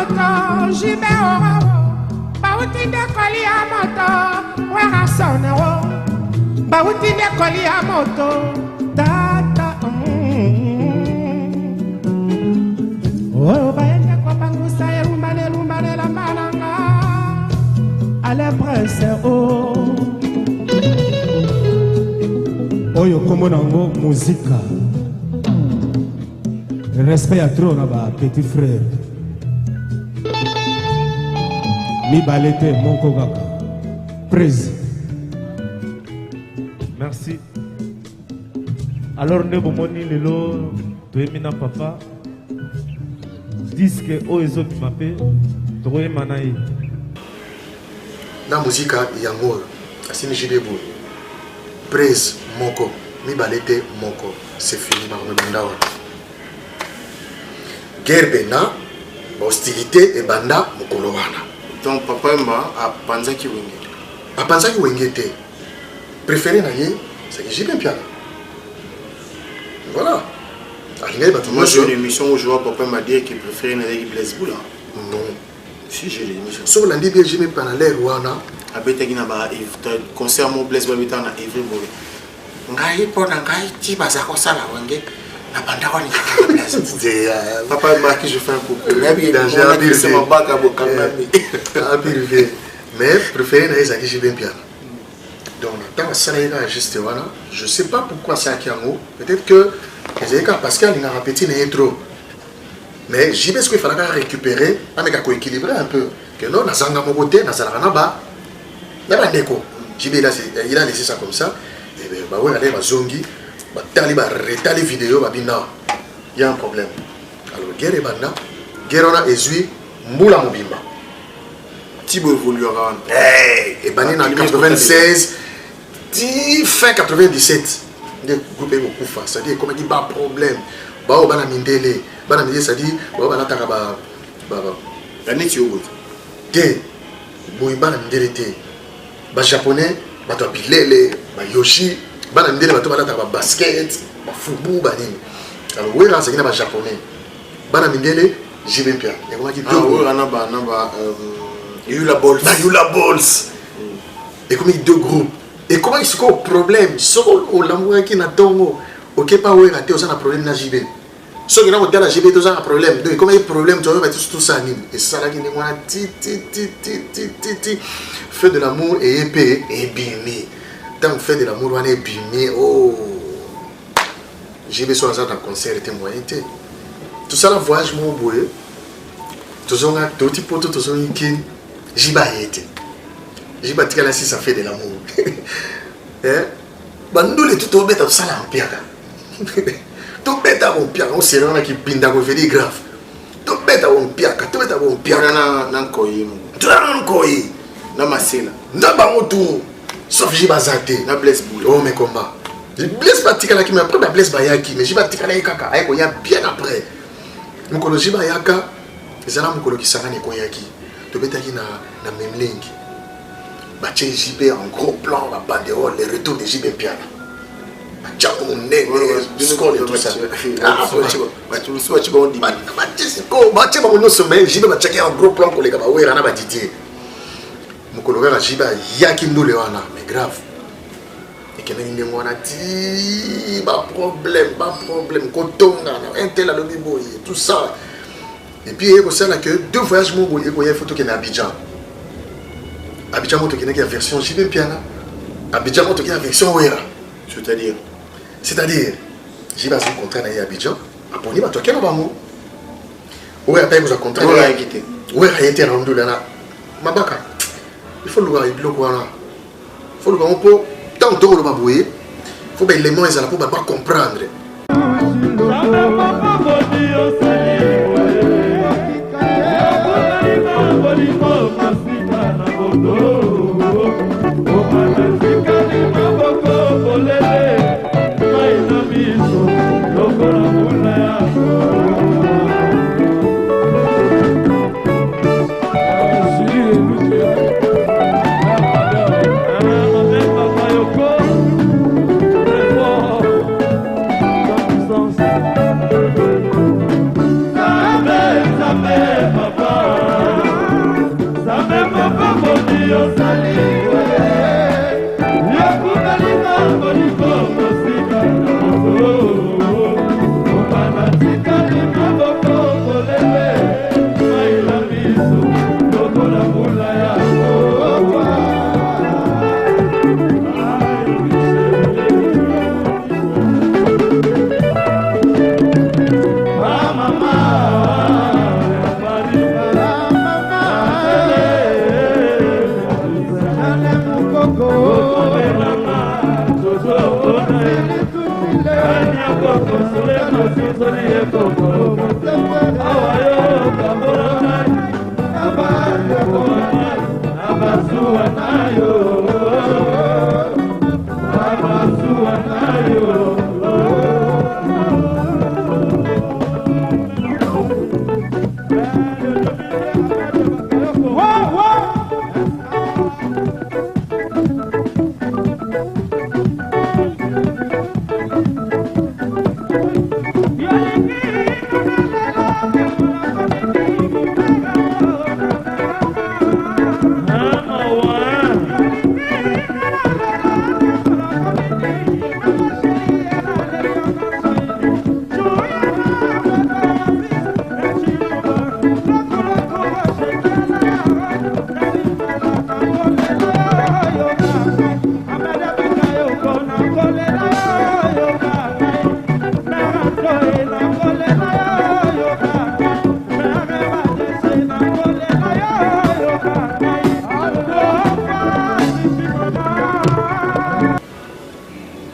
Oyo kombo nango muzika. Respect à trop na ba petit frère. Mi balete moko kaka. Praise. Merci. Alors ne bomoni lelo toyemina papa. Disque o ezot mape toyema na ye. Na muzika yango asini jibebu. Praise moko, mi balete moko, c'est fini marmebanda. Guerre bena, hostilité et banda mokolo wana. Donc papa mba a panzaki wengete. A panzaki wengete. Préféré na ye, c'est que j'ai bien piano. Voilà. Moi j'ai une émission où je vois papa m'a dit qu'il préférait na ye Blaise Boula. Non. Si j'ai l'émission. Sur l'andi bien j'ai mis pendant l'air wana. Abetaki na ba concert mo Blaise Babita na Evry Boy. Ngai pona ngai ti baza ko sala wenge na banda ko ni Blaise. Papa m'a dit je fais un couple. Mais bien c'est ma baka bokanga mi. Mais préféré na ezaki j'ai bien piano. Donc dans ça là juste voilà, je sais pas pourquoi ça qui en haut. Peut-être que Pascal il a répété trop. Mais j'y vais ce qu'il fallait récupérer, avec un équilibrer un peu. Que non, na zanga mon côté, na zalana ba. Il a laissé ça comme ça. Et bien, bah ouais, allez, bah zongi, bah taliba, retali vidéo, bah bina. Il y a un problème. Alors, guerre et banda, guerre on a ezui, moula mobimba. Thibaut évoluera. Hey, et bani en 96, fin 97. Des groupes beaucoup fa, c'est-à-dire comme dit pas problème. Bah au bana mindele, bana mindele ça dit, bah bana taka ba la neti au te, boy bana mindele te. Ba japonais, ba to bilele, ba yoshi, bana mindele ba to bana taka ba basket, ba football ba nini. Alors ouais là c'est que ba japonais. Bana mindele, j'y vais bien. Et comment dit ah ouais là ba il y a eu la balls. Il y a eu la balls. Et comme il deux groupes. Et comment ils sont au problème? Solo au l'amour qui n'a tongo. Ok pas ouais raté aux un problème na JB. Ceux qui n'ont pas la JB tous un problème. Donc comment il y a problème tu vois tout ça anime. Et ça là qui n'est pas ti fait de l'amour et épée et bimé. Tant fait de l'amour on est bimé. Oh. JB soit dans un concert était moyen. Tout ça la voyage mon boy. Tous on a tout type pour tous on y JB été. J'ai battu là si ça fait de l'amour. Bandou les tout au bête ça l'empire. Tout bête à mon pire, on s'est rendu qui pinda ko fait grave. Tout bête à mon pire, tout bête à mon pire. Na nkoyi. Tu na nkoyi. Na masela. Na ba moto. Sauf j'ai bazate. Na Blaise Boula. Oh mes combats. Je blesse pas tika là qui mais après blesse ba yaki mais j'ai pas tika là kaka. Ay ko ya bien après. Mukolo j'ai ba yaka. Ezana mukolo ki sanga ne ko yaki. To bête qui na memlengi. Baché JB en gros plan, la banderole, les retours de JB Piana. Baché mon nez, score et tout ça. Baché mon sommet, JB baché en gros plan pour les gars, ouais, Rana Badidier. Mon collègue JB Yaki Ndoulewana, mais grave. Et qu'il y a un dit, pas problème, Kotonga, un tel à l'Obiboy, tout ça. Et puis il y a que deux voyages, il y a une photo qui est à Abidjan. Abidjan moto qui est la version JB Piana. Abidjan moto qui est la version Ouera. C'est-à-dire, j'ai pas un contrat à Abidjan. Après, toi qui es là-bas, Ouera paye vous un contrat. Ouera a été rendu là. Mabaka. Il faut le voir, il faut le voir. Il faut le voir un peu. Tant que le baboué, il faut que les mots ils pour pas comprendre.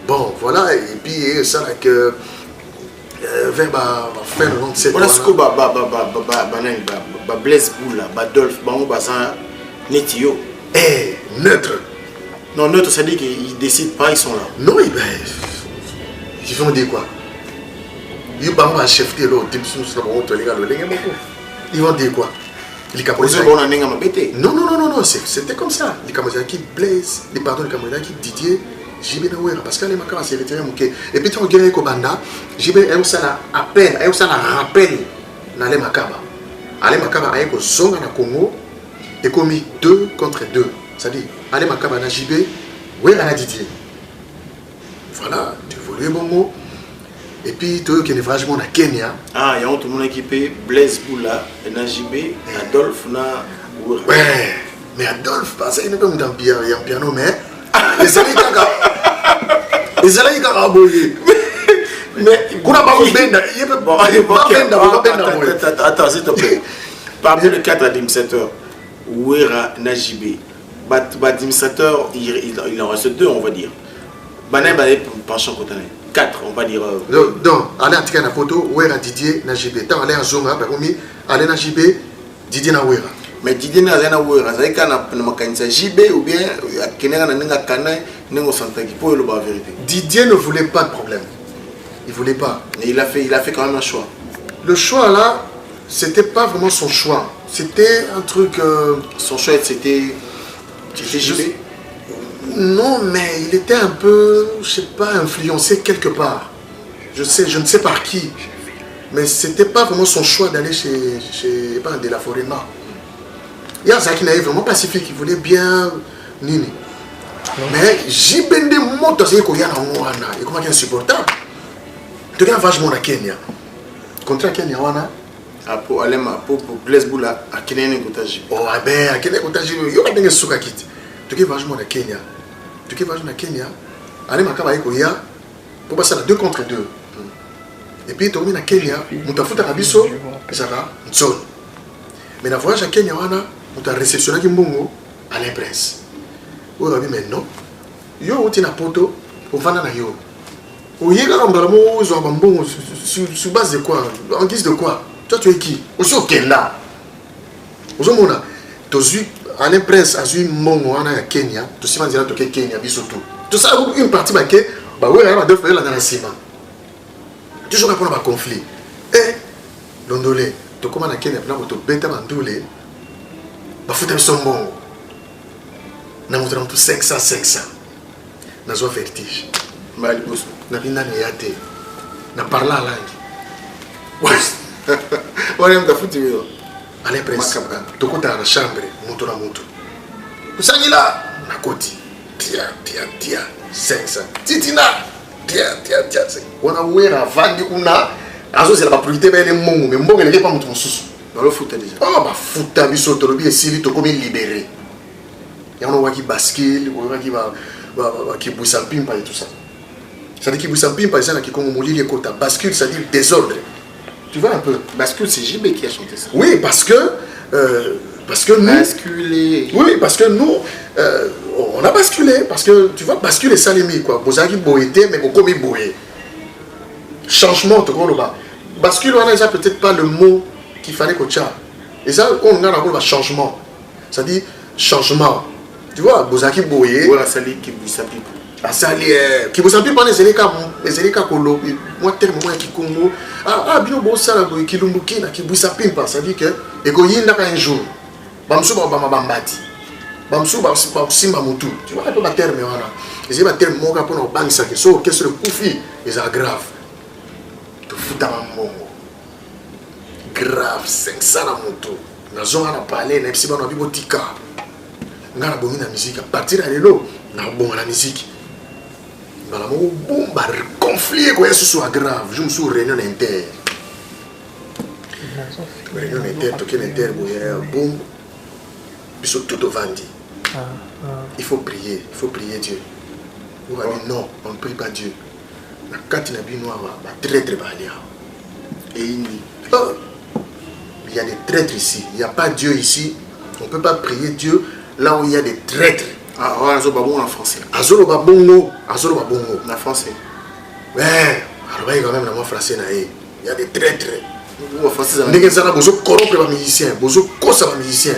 Bon, voilà, et puis ça, là, que vers la fin de 97. On a ce que Blaise Boula, Badolphe, Bazan, Netio. Eh, neutre. Non, neutre, ça dit qu'ils ne décident pas, ils sont là. Non, ils vont dire quoi? Ils vont acheter l'autre, ils vont dire quoi? Non, non, c'était comme ça. Les Camerounais qui Blaise, les Camerounais qui Didier, JB Nawera, parce qu'elle est ma c'est retiré. Et puis tu regardes Kobanda, JB est aussi à peine, est aussi à rappel dans les Makaba. Allez Makaba a été zonga na Congo et commis 2 contre 2. C'est-à-dire, allez Makaba na JB, ouais na Didier. Voilà, tu évolues bon mot. Et puis tu es vachement na Kenya. Ah, il y a tout le monde équipé, Blaise Boula, Najibé, Adolphe, na. Ouais, mais Adolphe, parce qu'il n'est pas dans le piano, mais. Les allez mais attends, s'il te plaît. Parmi les 4 administrateurs, Ouera, Najibé, administrateur, il en reste 2, on va dire. Banem va être penchant côté 4, on va dire. Donc, allez en tirer la photo, Ouera, Didier, Najibé. Tant allez en Zonga, allez Najibé, Didier na Ouera. Mais Didier n'a rien à voir, c'est qu'il y a un JB ou bien qu'il y a un canal, il y a la vérité. Didier ne voulait pas de problème. Il ne voulait pas. Et il a fait quand même un choix. Le choix là, c'était pas vraiment son choix. C'était un truc. Son choix c'était JB. Non, mais il était un peu, je sais pas, influencé quelque part. Je ne sais par qui. Mais c'était pas vraiment son choix d'aller chez De La Forêt-Ma. Il y a un qui n'avait vraiment pacifique, il voulait bien Nini. Mais j'ai ben des mots c'est qu'il y a un comment est insupportable. Tu regardes vachement la Kenya. Contre Kenya, wana. Pour Blaise Boula, à Kenya Kotaji. Oh, ben, à Kenya Kotaji, il y a des souka kit. Tu regardes vachement la Kenya. Tu regardes vachement la Kenya. Allez, ma caba ikoya. Pour passer à 2 contre 2. Et puis, tu regardes la Kenya. Mutafuta Rabiso, ça va, Nson. Mais la voyage à Kenya, wana. On a réceptionné Kimbongo à l'impresse. On a dit, mais non. Yo, tu as un poteau pour vendre na yo. Ou y a un bramo, sur base de quoi? En guise de quoi? Toi, tu es qui? Aussi au Kenya. Aux hommes, tu as à l'impresse, à Mongo, à Kenya. Tu sais, tu as Kenya, bisoto. Tout ça, une partie, bah, ouais, on a deux frères dans la ciment. Toujours répondre à un conflit. Eh, l'ondolé, tu commandes à Kenya, tu as bêta mandolé. Bafuta son bon. Na montre tout 500. Na zo vertige. Mal boss. Na bina ne yate. Na parla langue. Ouais. On aime da futi yo. Allez presse. To kota na chambre, moto na moto. Kusangi là, na koti. Tia 500. Titina. Tia. Wana wera vandi kuna. Azo c'est la priorité ba ele mongo, mais mongo ne pas moto mususu. Dans le foot déjà. Oh, bah foot, biso tolobi et sili to comme libéré. Il y a un qui bascule, qui bouge en pimpa et tout ça. Ça dit qu'il bouge en pimpa, ça qui comme molli les côtes. Bascule, ça dit désordre. Tu vois un peu. Bascule, c'est JB qui a chanté ça. Oui, parce que nous. Basculer. Oui, parce que nous, on a basculé. Parce que tu vois, basculer, ça limite quoi. Vous avez boité, mais vous commis boé. changement to ko loba bascule on a peut-être pas le mot qu'il fallait que tu as et ça on a encore le changement ça dit changement tu vois bozaki boye voilà ça dit qui bisapi asali qui bisapi pas les eleka kolo moi terme moi qui Congo bino bo sala boye kilumbuki na qui bisapi pas ça dit que et ko yinda ka un jour bamsu ba bambati bamsu ba simba mutu tu vois pas terme wana et ba terme mo ka pona bangisa que so qu'est-ce le kufi et ça grave to futa mongo grave 500 na mutu na zona na parler na psi ba na bibotika ngana bongi na musique à partir de lelo na bonga la musique ngala mo bomba conflit ko yesu so grave je me suis réunion inter réunion inter to ken inter boum biso tout au vandi il faut prier Dieu ou non on ne prie pas Dieu na kati na bino ba traître ba lia et il y a des traîtres ici il y a pas Dieu ici on peut pas prier Dieu là où il y a des traîtres. Ah, ouais, Azo Babongo en français. Azo Babongo en français. Ouais, alors il y a quand même dans français, il y a des traîtres. En français, ça veut dire corrompre les musiciens, les musiciens.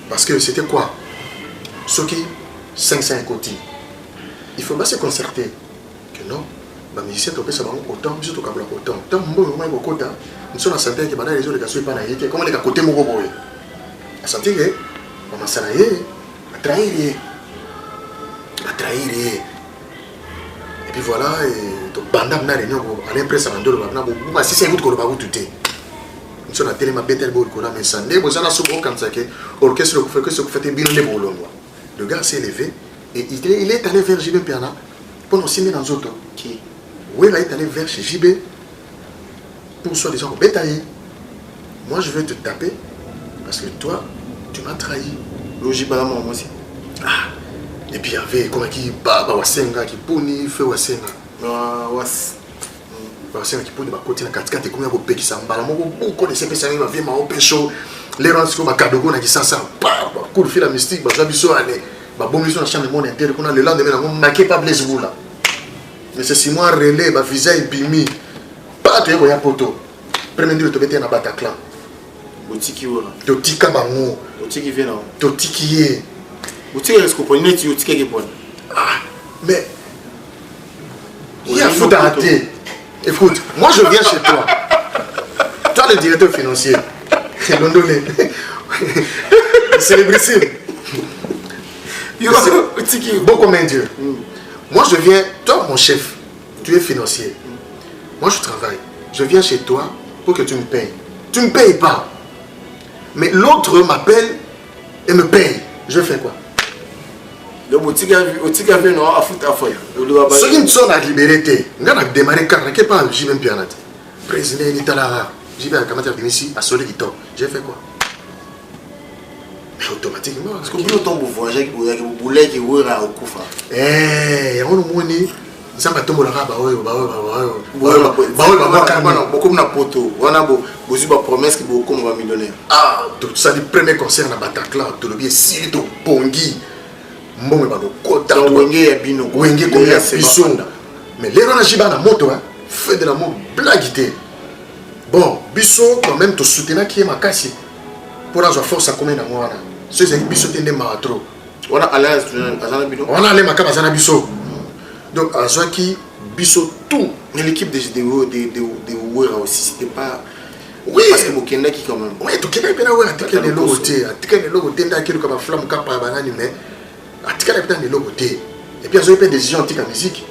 Parce que c'était quoi? Ce qui 500 côté. Il faut pas se concerter. Que non, les musiciens ont fait autant, ils ont autant. Tant que nous avons autant, nous sommes en santé qui les autres qui sont pas naïfs. Comment les côté mon boy? La santé que on a salarié, à trahir. Et puis voilà, et donc bandam na réunion, à l'impression de l'endroit, si c'est vous que vous avez tout été. Nous sommes à télé, ma bête, mais ça n'est pas ça, comme ça, orchestre, que ce que vous faites bien les bolons. Le gars s'est levé et il est allé vers JB Piana pour nous signer dans autres. Qui? Oui, là, il est allé vers chez JB pour soi-disant bétailler. Moi, je vais te taper parce que toi, tu m'as trahi. Logique, moi aussi. Ah, et puis il y avait comme qui Baba Wasenga qui puni fait Wasenga. Wasenga qui puni ma côté na katikati comme ko peki samba. Mo beaucoup de ces personnes va vient ma open show. Les rangs comme Kadogo na kisasa. Ba cool fil la mystique, ba zabiso aller. Ba bon mission na chambre monde inter qu'on a le lendemain on marqué pas Blaise Boula. Mais c'est 6 mois relais ba visa ipimi. Pas te ko ya poto. Premier jour to bete na Bataclan. Botiki wala. Totika bango. Botiki vient là. Totiki ye. Botiki est-ce que pour net tu tiki qui point. Ah, mais il y a faut d'arrêter. Écoute, moi je viens chez toi. Toi le directeur financier. Londonais. Célébrissime. Bon comme un Dieu. Moi je viens, toi mon chef, tu es financier. Moi je travaille. Je viens chez toi pour que tu me payes. Tu ne me payes pas. Mais l'autre m'appelle et me paye. Je fais quoi? Donc, au tigre, non, à foutre à foyer. Ce qui me sont à libérer, on a démarré car n'est pas j'y vais bien. Président Nitalara, j'y vais à Kamata ici à Solidito. J'ai fait quoi? Mais automatiquement. Parce que vous tombe voyager, vous voulez que vous ayez au Koufa. Eh, on nous monnaie. Ça m'a tombé là, beaucoup de poto. On a beaucoup promesses que beaucoup va me donner. Ah, tout ça, le premier concert à Bataclan, tout le bien, si tu pongi. Mbongo ba kota wenge ya bino wenge ko ya biso mais les gens jiba na moto fait de la mot blaguité bon biso quand même to soutenir qui est makasi pour avoir force à combien na mwana ceux qui biso tende ma trop on a allé azana bino on a allé makaba azana biso donc azaki biso tout mais l'équipe de Ouera aussi c'était pas oui parce que Mokenda qui quand même oui to kenda pena Ouera tikene logo te nda kilo ka flamme ka pa banani mais atika la pétane de l'autre côté et puis ils ont pris des décisions anti musique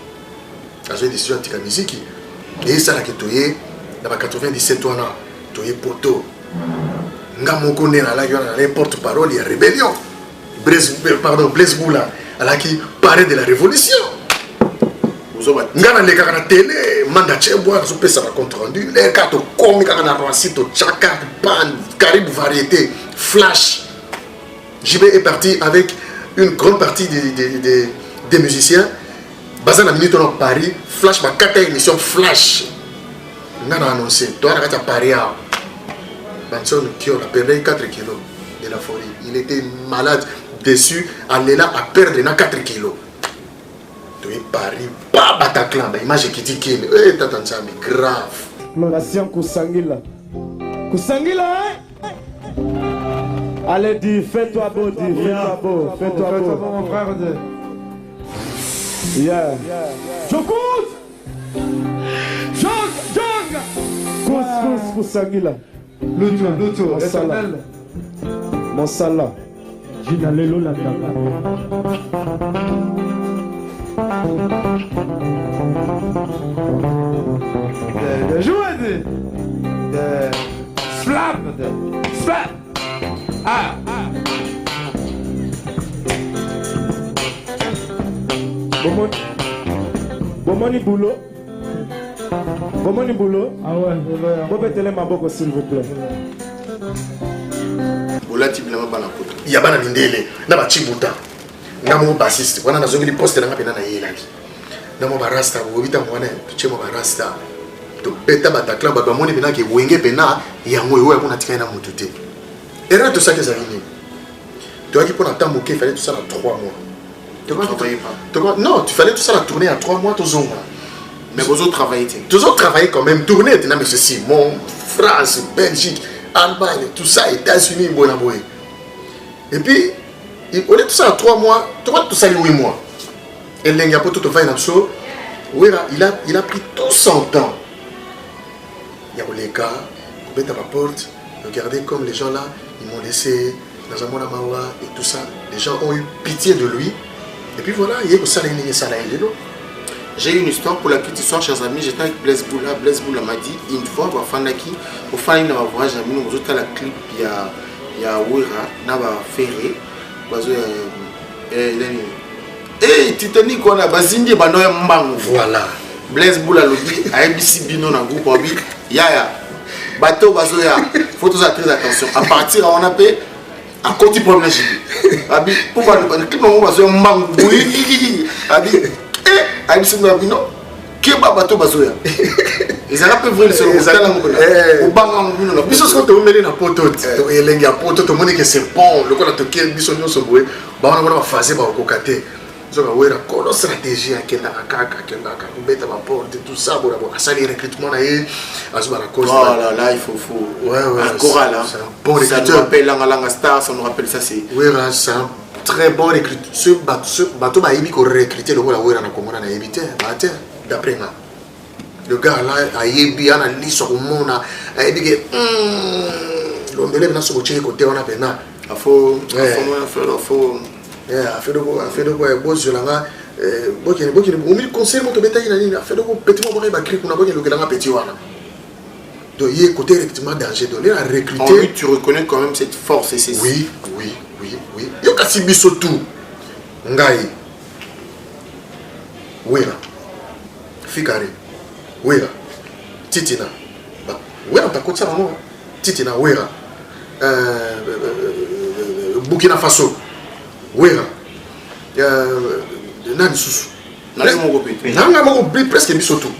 ils ont des décisions anti musique et ça là que toyé dans 97 ans toyé poto ngamoko nena là il porte-parole il y a rébellion Blaise Boula là qui parlait de la révolution ngana les gars na télé manda cheboa so pesa compte rendu les gars to comme quand na Roissito Chaka pan Caribou variété flash JB est parti avec une grande partie des musiciens. Bazan a minute dans Paris, Flash ma 4 émission Flash. On a annoncé, toi à Paris, Banson qui a perdu 4 kilos de la folie. Il était malade, déçu, allait là à perdre 4 kilos. Tu es Paris, pas Bataclan, image qui dit qu'il est grave. Exploration Kusangila. Kusangila, hein? Allez, dis, fais-toi beau, dis, fais-toi beau, fais-toi beau. Mon frère, yeah. Jokous! Jong! Kusangila. Luto, éternel. Mon salat. Gina Lelo la de jouer de slap. Ah. Bomoni boulot. Ah ouais. Bobetele maboko s'il vous plaît. Il y a pas d'indélé, n'a pas chibuta, n'a pas bassiste. Voilà, dans un poste de la peine à yélaki. N'a pas rasta, ou vita moine, tu m'as rasta. Tu bêta bataclan, babamoni pena qui wenge pena, yango ou mon atika na mutute. Et là, tout ça que ça vient. Tu vois qu'il pour attendre il fallait tout ça dans 3 mois. Tu travaillais pas. Non, tu fallait tout ça la tourner à 3 mois, tous ans. Mais vous autres travaillez. Toujours travailler quand même, tourner, tu n'as mais ceci, mon France, Belgique, Allemagne, tout ça, États-Unis, Bonaboé. Et puis, on est tout ça en 3 mois, tu vois tout ça en 8 mois. Et l'Engia pour tout faire il a pris tout son temps. Il y a les gars, on met à ma porte, regardez comme les gens là, ils m'ont laissé dans un monde à Mawa et tout ça. Les gens ont eu pitié de lui. Et puis voilà, il y a eu ça, j'ai une histoire pour la petite histoire, chers amis. J'étais avec Blaise Boula. Blaise Boula m'a dit une fois, au fin de ma voyage, nous avons la clip, il y a Ouira, Naba Ferré, et Titanic, on a Bazindi, Banoya Mbang. Voilà. Blaise Boula Lobby, ABC Bino, dans le groupe, Yaya, bateau, Bazoya, faut tous faire très attention. À partir, on a payé. À côté du problème, pour voir le clip, on va se Mbang. ABC Bino, qui est bateau, Bazoya. Ils ont peu vrai le seul au banc biso ce que tu mets na poto et les gars poto tout le monde que c'est bon le quoi la toquer biso nous sommes boué ba on va faire ba kokate zo ka wera ko stratégie akenda akaka beta ba porte tout ça bon ça les recrutement na yé azuba la cause là il faut ouais un choral hein bon ça nous rappelle Langa Star ça nous rappelle ça c'est wera c'est un très bon recruteur ce bateau ba yimi ko recruter le wera na Congo na éviter d'après moi. Le gars là, il y a un lit sur le monde, il dit que l'on élève dans ce côté, on a peine. Il faut faire de quoi, bon, je l'ai conseil, mon bétail, il a fait de quoi, petit moment, il va crier qu'on a besoin de le petit voilà. Donc, il y a un côté effectivement danger, donner à recruter. En lui, tu reconnais quand même cette force et c'est oui. Il y a aussi bisotou, Ngai, oui là, Fikari. Wera, Titina, Wera, t'as côté ça, non? Titina, Wera, Burkina Faso, Wera, Nani Soussou, Nanga Mogopi, presque Bisotou,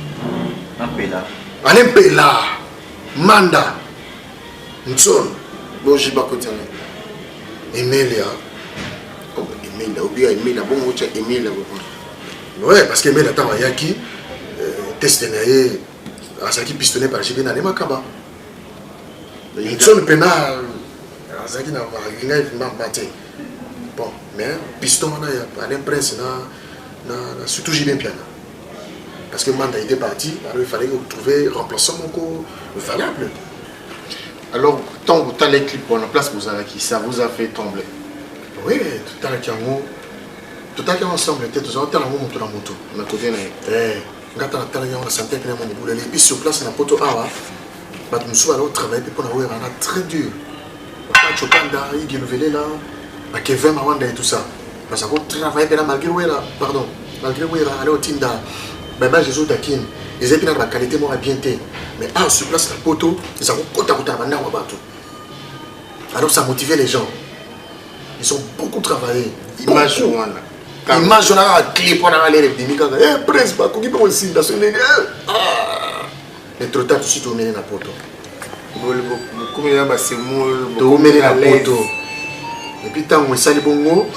Alempela, Manda, Nson, Bojiba Kotiane, Emilia, Emilia, bon, Emilia, ouais, parce qu'Emilia, t'as un yaki. Test naé azaki pistonné par JB na Makaba. Une zone pénale azaki na maringa maté. Bon, mais piston na à l'imprince na surtout JB piana. Parce que Manda était parti, alors il fallait trouver remplaçant mon co valable. Alors tant que les clips pour la place vous avez qui ça vous a fait trembler. Oui, tout à l'heure tout à l'heure ensemble était tous en temps moto la moto. Na côté na ngata na tala on a santé que mon boulot les sur place na poto awa ba musu ba travailler pour na wera na très dur pas chopanda il lever là ba Kevin Mawanda et tout ça parce que travailler que malgré wera pardon malgré wera aller au tinda ba Jésus takin ils étaient dans la qualité moi bien té mais sur place na poto ils ont kota banda wa bato alors ça motivait les gens ils ont beaucoup travaillé image image on a clip pour aller les demi-cas prince ba koki pas aussi dans ce nez mais trop tard tout de suite au mener na poto comme il y a ba c'est moule au mener na poto et puis tant on sali bongo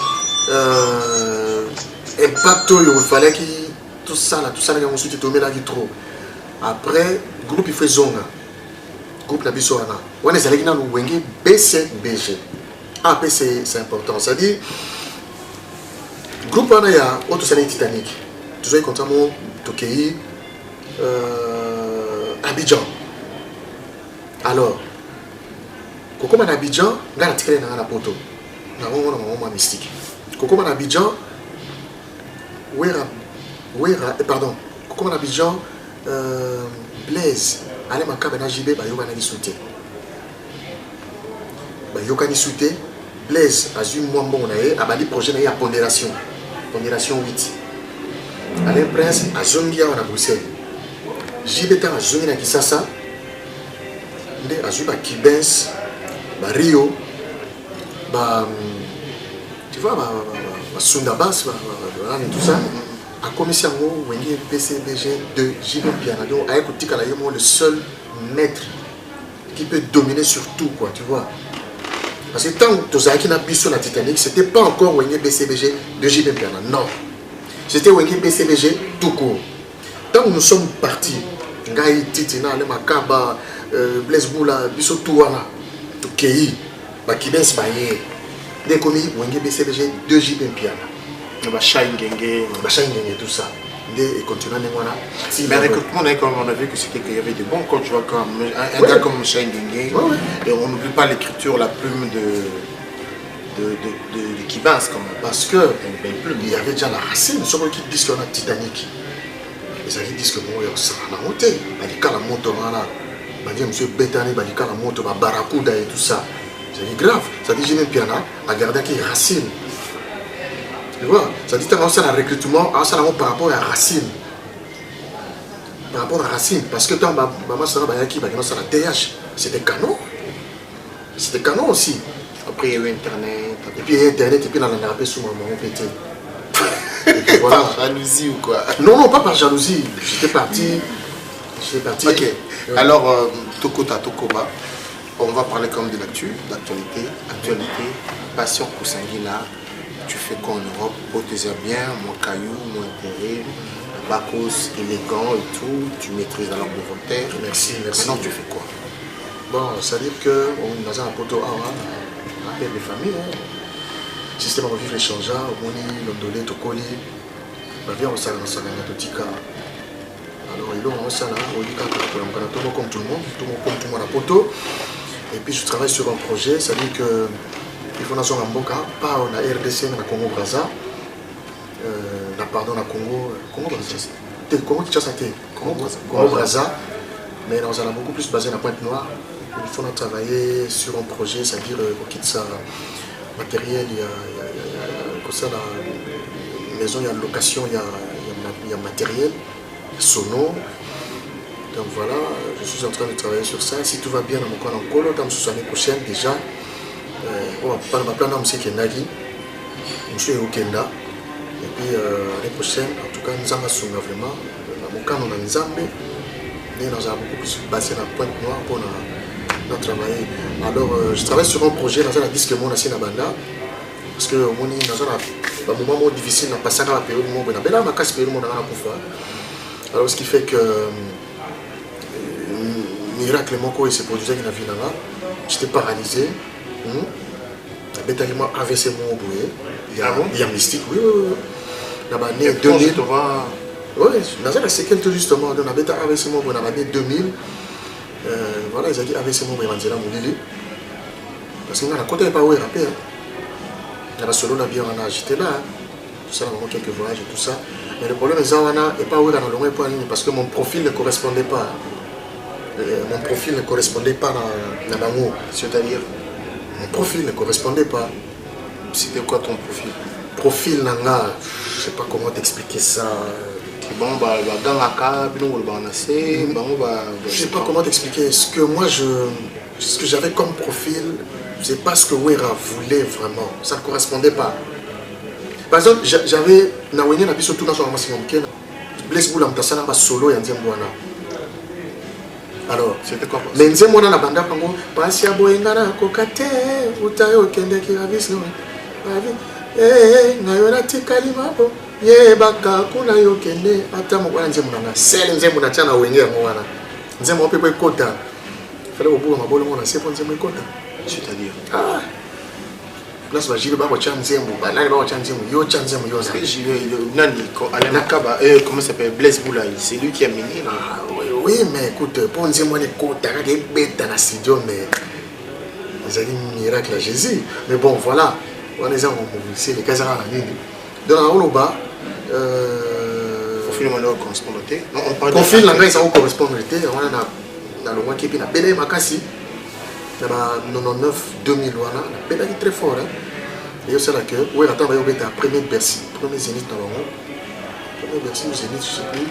impact, il fallait que tout ça, là, on s'était tombé là trop. Après, le groupe il fait Zonga. Le groupe la Bissoana. On est allé dans le Wenge BCBG. Ah, c'est important. C'est-à-dire, le groupe il y a autre salé Titanic. Toujours contrairement Tokei, Abidjan. Alors, Koko man Abidjan, on a tiré dans la poto. On a un moment mystique. Koko man Abidjan, pardon, Koko man Abidjan, Blaise, allez ma cabane JB, bah yo kanani souté. Bah yo kanani souté, Blaise, azui moi bon nae, abali projet nae à pondération 8. Alain Prince, azongia on a Bruxelles. JB ta azongi na Kisasa, nde azui ba Kibens, ba Rio, ba tu vois ba Sundabas, tout ça. A commission où Wenge PCBG de JB Piana. Donc avec le seul maître qui peut dominer sur tout, quoi, tu vois. Parce que tant que tu as qui n'a pas sur la Titanic, c'était pas encore Wenge PCBG de JB Piana. Non. C'était Wenge PCBG tout court. Tant que nous sommes partis, Ngaï Titina, le Makaba, Blaise Boula, Bisso Touana, Tukei, Bakibens Baye, des commis Wenge PCBG de JB Piana. Tout ça. Et continuer mais recrutement, on a vu que c'était qu'il y avait de bons coachs, comme un gars comme Shine Genge. Et on n'oublie pas l'écriture, la plume de Kibans quand même. Parce que il y avait déjà la racine, ceux qui disent qu'on a Titanic. Les alliés disent que bon, ça a monté. Il y a la moto là. Il y a M. Betani, il y a la moto, Barakuda et tout ça. C'est grave. Ça dit, j'ai même Piana, à garder qui racine. Tu vois, ça dit que c'est un recrutement par rapport à Racine. Par rapport à Racine. Parce que quand maman s'en va à qui, la TH, c'était canon. C'était canon aussi. Après, il y a eu Internet. Et puis, il y a Internet, et puis, on a rappelé sous maman, pété. Voilà. Par jalousie ou quoi? Non, pas par jalousie. J'étais parti. Ok. Alors, Tokota, Tokoba, on va parler comme de l'actualité. Actualité, passion Kusangila. Tu fais quoi en Europe? Beau désir bien, mon caillou, mon intérêt, Bacchus, élégant et tout. Tu maîtrises la langue de Voltaire. Merci. Maintenant, tu fais quoi? Bon, ça veut dire qu'on a un poteau à appel de famille. Système de vivre échangeant, au moni, l'ondolé, tokoli. Viens, on s'en a alors, il on s'en a, comme tout le monde à poteau. Et puis, je travaille sur un projet, ça veut dire que. Il faut que nous pas on a RDC dans Congo Brazza, pardon, dans Congo Brazza, mais nous allons beaucoup plus basé dans Pointe-Noire. Il faut travailler sur un projet, c'est-à-dire pour quitter ça matériel, il y a la maison, il y a location, il y a matériel, sono. Donc voilà, je suis en train de travailler sur ça. Si tout va bien dans mon coin en Colo, dans l'année prochaine déjà. Par ma plan d'homme, c'est qu'il y a Nagi, monsieur Okenda, et puis l'année prochaine, en tout cas, nous avons vraiment, mon camp, on a une Zambé, mais nous avons beaucoup plus basé dans la Pointe-Noire pour nous travailler. Alors, je travaille sur un projet dans un disque mon ancien Banda, parce que mon dans un moment difficile, on a passé à la période où on a bien ma casse période où on a alors, ce qui fait que miracle, mon corps, il s'est produit dans la vie là-bas, j'étais paralysé. Bétalement AVC mon boué. Il y a mystique, oui. Là-bas, né 2000. Oui, dans la séquence justement, on a bêta AVC mon boué, on a né 2000. Voilà, ils ont dit AVC mon boué, Manzela Moulili. Parce que nous, on a côté pas où il rappelle. Là-bas, solo, on a agité là. Tout ça, on a quelques voyages et tout ça. Mais le problème, c'est qu'on n'a pas où dans le long point parce que mon profil ne correspondait pas. Mon profil ne correspondait pas dans l'amour. C'est-à-dire. Mon profil ne correspondait pas. C'était quoi ton profil? Profil nanga, je sais pas comment t'expliquer ça. Bon, dans la cave, je sais pas comment t'expliquer. Ce que j'avais comme profil, c'est pas ce que Wera voulait vraiment. Ça ne correspondait pas. Par exemple, j'avais Nawenya Nabi surtout dans son maximum. Blaise Boula Mtassana solo et Andiamboana. Alors, c'était quoi? Mais nous sommes dans la bande, parce que nous sommes kokate, utayo kende ki ravis no. Nayo na tikali mapo. yebaka kuna yokende ata mokwana nzembo nanga sele nzembo na tia na wenge yango wana nzembo mpe po ekota fallait obuka mabolongo na se po nzembo ekota c'est-à-dire place bajile bakotia nzembo banani bakotia nzembo yo tia nzembo yo nani Nakaba comment ça s'appelle Blaise Boulaye c'est lui qui a mené là. Oui mais écoute pour nzembo ne kota ka beta na studio mais c'est un miracle à Jésus mais bon voilà on est en mobilisé les casara na nini dans la Oloba confine mon correspondant non on parle confine la main ça au correspondant on a dans le mois qui est na belé makasi na 99 2000 wana na belé très fort hein et c'est là que ouais attends va y avoir premier Bercy premier Zénith dans le monde premier Bercy au Zénith je sais plus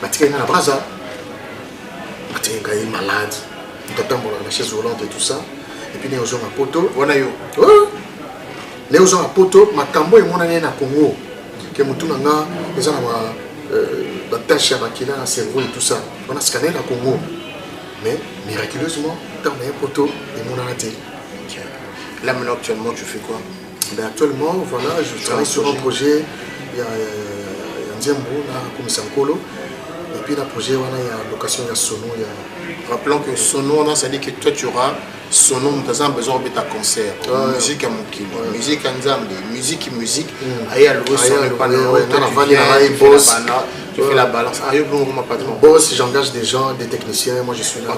batika na Braza batika est malade t'attends la chaise roulante et tout ça et puis néo zone à poto wana yo néo zone à poto makambo et mon année na Congo que mutu nanga eza na ba tâche ya bakila na cerveau et tout ça on a scanné na Congo mais miraculeusement dans les poteaux et mon arrêté. Là maintenant actuellement tu fais quoi? Ben, actuellement voilà je travaille sur un projet il y a Nzembo là comme Sankolo et puis le projet voilà il y a location il y a Sono il y a rappelons que Sono ça dit que toi tu auras Sono nous avons besoin de ta concert musique à Mokili musique à Nzambe musique aïe à l'eau tu fais la balance ah yo mon patron boss j'engage des gens des techniciens moi je suis là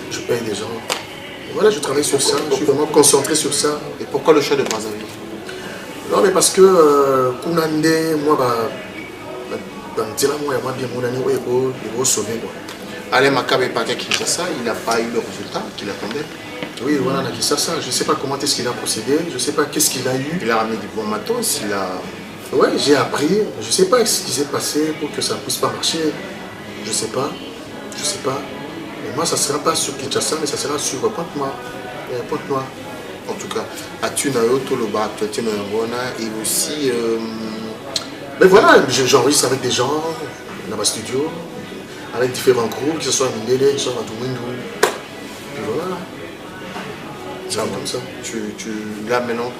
je paye des gens voilà je travaille sur ça je suis vraiment concentré sur ça. Et pourquoi le choix de Brazzaville? Non mais parce que Kounande moi dans moi il m'a bien mon année il va sauver quoi. Alain Makabe est parti à Kinshasa, il n'a pas eu le résultat qu'il attendait. Oui, voilà, à Kinshasa, je ne sais pas comment est-ce qu'il a procédé, je ne sais pas qu'est-ce qu'il a eu. Il a ramené du bon matos, il a... Oui, j'ai appris, je ne sais pas ce qui s'est passé pour que ça ne puisse pas marcher. Je ne sais pas. Mais moi, ça ne sera pas sur Kinshasa, mais ça sera sur Pointe-Noire. En tout cas, as-tu Nayoto le bar, tu et aussi... Mais voilà, j'enregistre avec des gens dans ma studio. Avec différents groupes, que ce soit Mindele, que ce soit Matumindou. Et voilà. C'est comme ça. Là maintenant,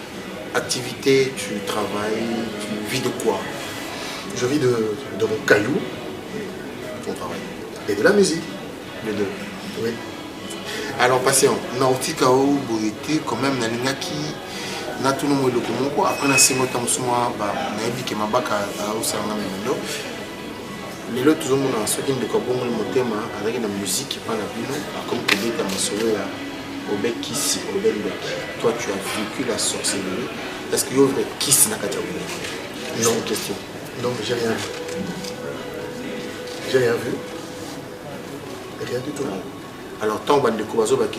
activité, tu travailles, tu vis de quoi? Je vis de mon caillou, ton travail. Et de la musique. Les deux. Oui. Alors, passez en Nautikao, Boété, quand même, Naningaki, Natuno Modokomoko, après la Simo Tamsuma, Nabi Kemabaka, Osanga Mendo. Les autres, tout le monde a sauté de Kabongo le thème avec la musique par la bino, comme tu dis, tu as solo au bec Kiss, au bec. Toi, tu as vécu la sorcellerie. Est-ce qu'il y a un Kiss Nakataoui? Non. Une question. Non, j'ai rien vu. J'ai rien vu. Rien du tout. Alors, tant que tu as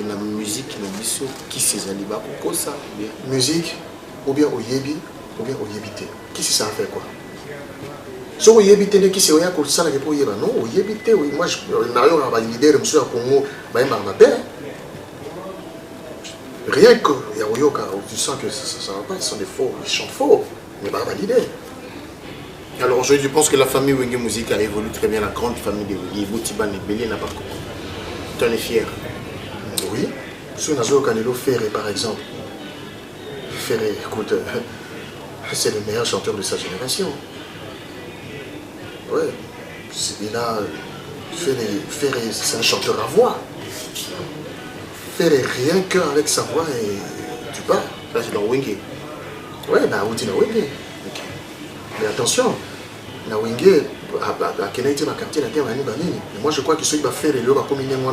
la musique, la mission, qui c'est Zaliba, ou ça? Musique, ou bien au Yebi, ou bien au Yébité. Qui c'est ça à faire quoi? Si vous avez été qui c'est rien que ça n'est pas yéba non vous avez été oui moi je Mario a validé le monsieur à Congo bah il m'a rien que il y a Oyoka tu sens que ça va pas ils sont des faux ils chantent faux mais pas validé. Alors aujourd'hui je pense que la famille Wenge Musique a évolué très bien la grande famille de Wenge Boutiban et Belé n'a pas compris. Tu en es fier? Oui sur Nazo Canelo Ferré par exemple Ferré écoute c'est le meilleur chanteur de sa génération. Ouais, celui-là, Ferré, c'est un chanteur à voix. Ferré, rien qu'avec sa voix, et tu pars. Ça, c'est dans Wenge. Ouais, bah, on dit dans Wenge. Mais attention, dans Wenge, à Kenyaïti, ma quartier, la terre, mais moi, je crois que ceux qui vont faire les lois, comme ils ont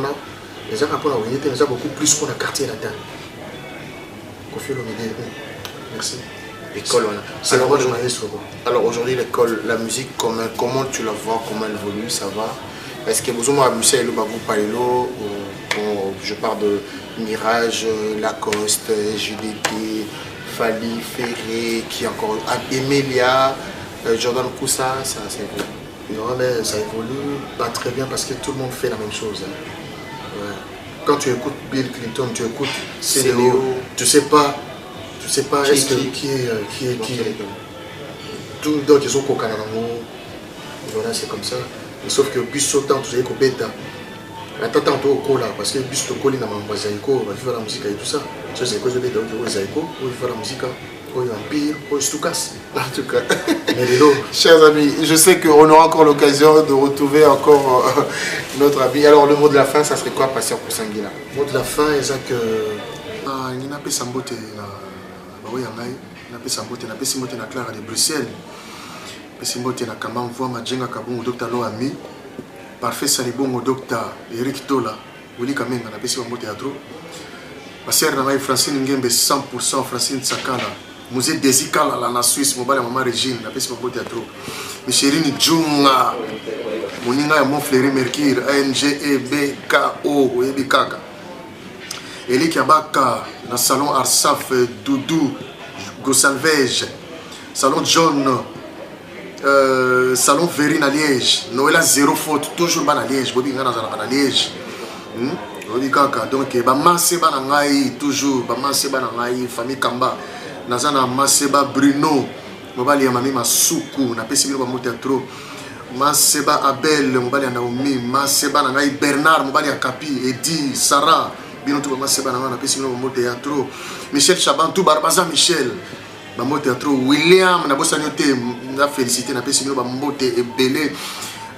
les gens qui ont Wenge, ils ont beaucoup plus pour le quartier, la terre. Merci. Alors aujourd'hui l'école, la musique, comment tu la vois, comment elle évolue, ça va? Est-ce que vous avez amusé le Babou Palelo, je parle de Mirage, Lacoste, GDT, Fali, Ferré, qui encore Emilia, Jordan Koussa, ça évolue? Non mais ça évolue pas très bien parce que tout le monde fait la même chose. Hein. Ouais. Quand tu écoutes Bill Clinton, tu écoutes CDO, tu sais pas est-ce que qui est tout d'autres ils sont coca voilà c'est comme ça. Et sauf que puis sautant tu sais qu'au bêta Attends, au cours là, parce que plus le colis n'a pas Zaïko, on va faire la musique et tout ça. Ça, c'est quoi, je vais dire que Zaïko, on va faire la musique, on va empire, on va tout casse. En tout cas, chers amis, je sais qu'on aura encore l'occasion de retrouver encore notre ami. Alors, le mot de la fin, ça serait quoi, Pasteur Kusangila? Le mot de la fin, c'est que il n'a pas sambote na baoyangai, il n'a pas sambote na Clara de Bruxelles. Sambote na Kambam voix Madjenga Kabon docteur Loami. Parfait Salibon docteur Eric Tola, Willy Kamenga na pesi sambote théâtre. Ma sœur na Francine Ngembe 100% Francine Sakala. Musée Desikala la na Suisse, mobile maman Régine na pesi sambote théâtre. Micheline Djunga. Moninga ya mon fleury Mercure ANGEBKO Ebikaka. Eli Kiabaka na salon Arsaf Doudou Gossalvège. Salon John salon Verine à Liège. Noël à zéro faute, toujours ban à Liège. Bobi ngana zana à Liège. Obikaka donc ba maseba na ngai toujours ba maseba na ngai famille Kamba. Nazana maseba Bruno. Mobali ya mami Masuku na pesi bino ba moto trop. Maseba Abel mobali ya Naomi, maseba na ngai Bernard mobali ya Kapi, Edi, Sarah, bino tout ba maseba na na pesi bino ba moto théâtre. Michel Chaban tout Barbaza Michel. Ba moto théâtre William na bosani te na félicité na pesi bino ba moto ebele.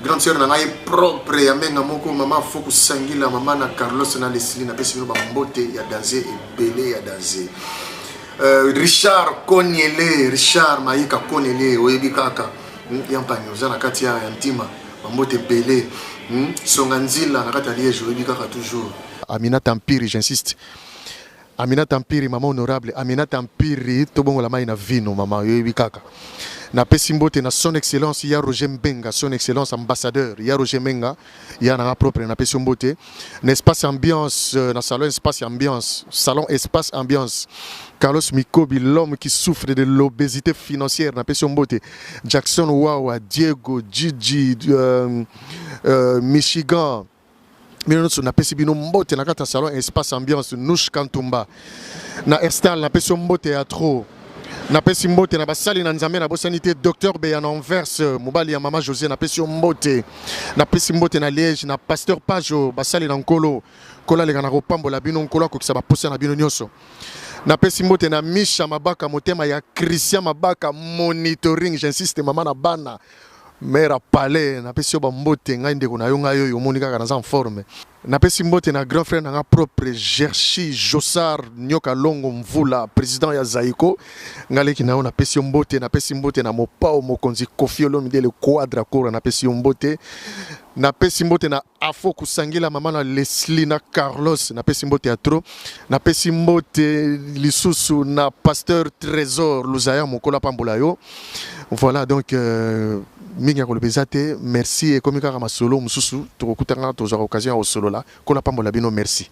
Grande sœur na ngai propre ya menga moko mama Foku Sangila mama na Carlos na Leslie na pesi bino ba moto ya danser ebele ya danser. Richard Konyele, Richard Maïka Konyele, Oebi Kaka, Yampanyo, Zana Katia, Yantima, Mambote Belé, Songanzila, Nakata Liège, Oebi Kaka toujours. Amina Tampiri, j'insiste. Amina Tampiri, maman honorable, Amina Tampiri, Tobongo la maina vino, maman, Oebi Kaka. Na Pesimbote, na son excellence, il y a Roger Mbenga, son excellence ambassadeur, il y a Roger Mbenga, il y a na propre, na Pesimbote, n'espace ambiance, na salon espace ambiance, salon espace ambiance. Carlos Mikobi, l'homme qui souffre de l'obésité financière, na Pesimbote, Jackson Wawa, Diego, Gigi, Michigan, na Pesibino Mbote, na kata salon espace ambiance, Nouch Kantumba, na Erstal, na Pesimbote à trop. Na pesi mbote na basali na nzambe na bosanité docteur Beyan Anvers mobali ya mama José na pesi mbote na Liège na pasteur Pajo basali na nkolo kola le kana kopambola bino nkolo ko kisaba posa na bino nyoso na pesi mbote na Misha Mabaka motema ya Christian Mabaka monitoring j'insiste mama na bana mera palais na pesi ba mbote ngai ndeko na yo ngai yo monika kana en forme na pesi mbote na grand frère na propre Gershi Jossar Nyoka Longo Mvula président ya Zaïko ngaleki na na pesi mbote na mopao mokonzi Kofi Olomide le quadra cour na pesi mbote na Afo Kusangila mama na Leslie na Carlos na pesi mbote atro na pesi mbote lisusu na pasteur Trésor Luzaya mokola pambola yo. Voilà donc mingi kolobezate merci et comme kaka masolo mususu to kokutanga to za occasion au solo là kola pambola bino merci.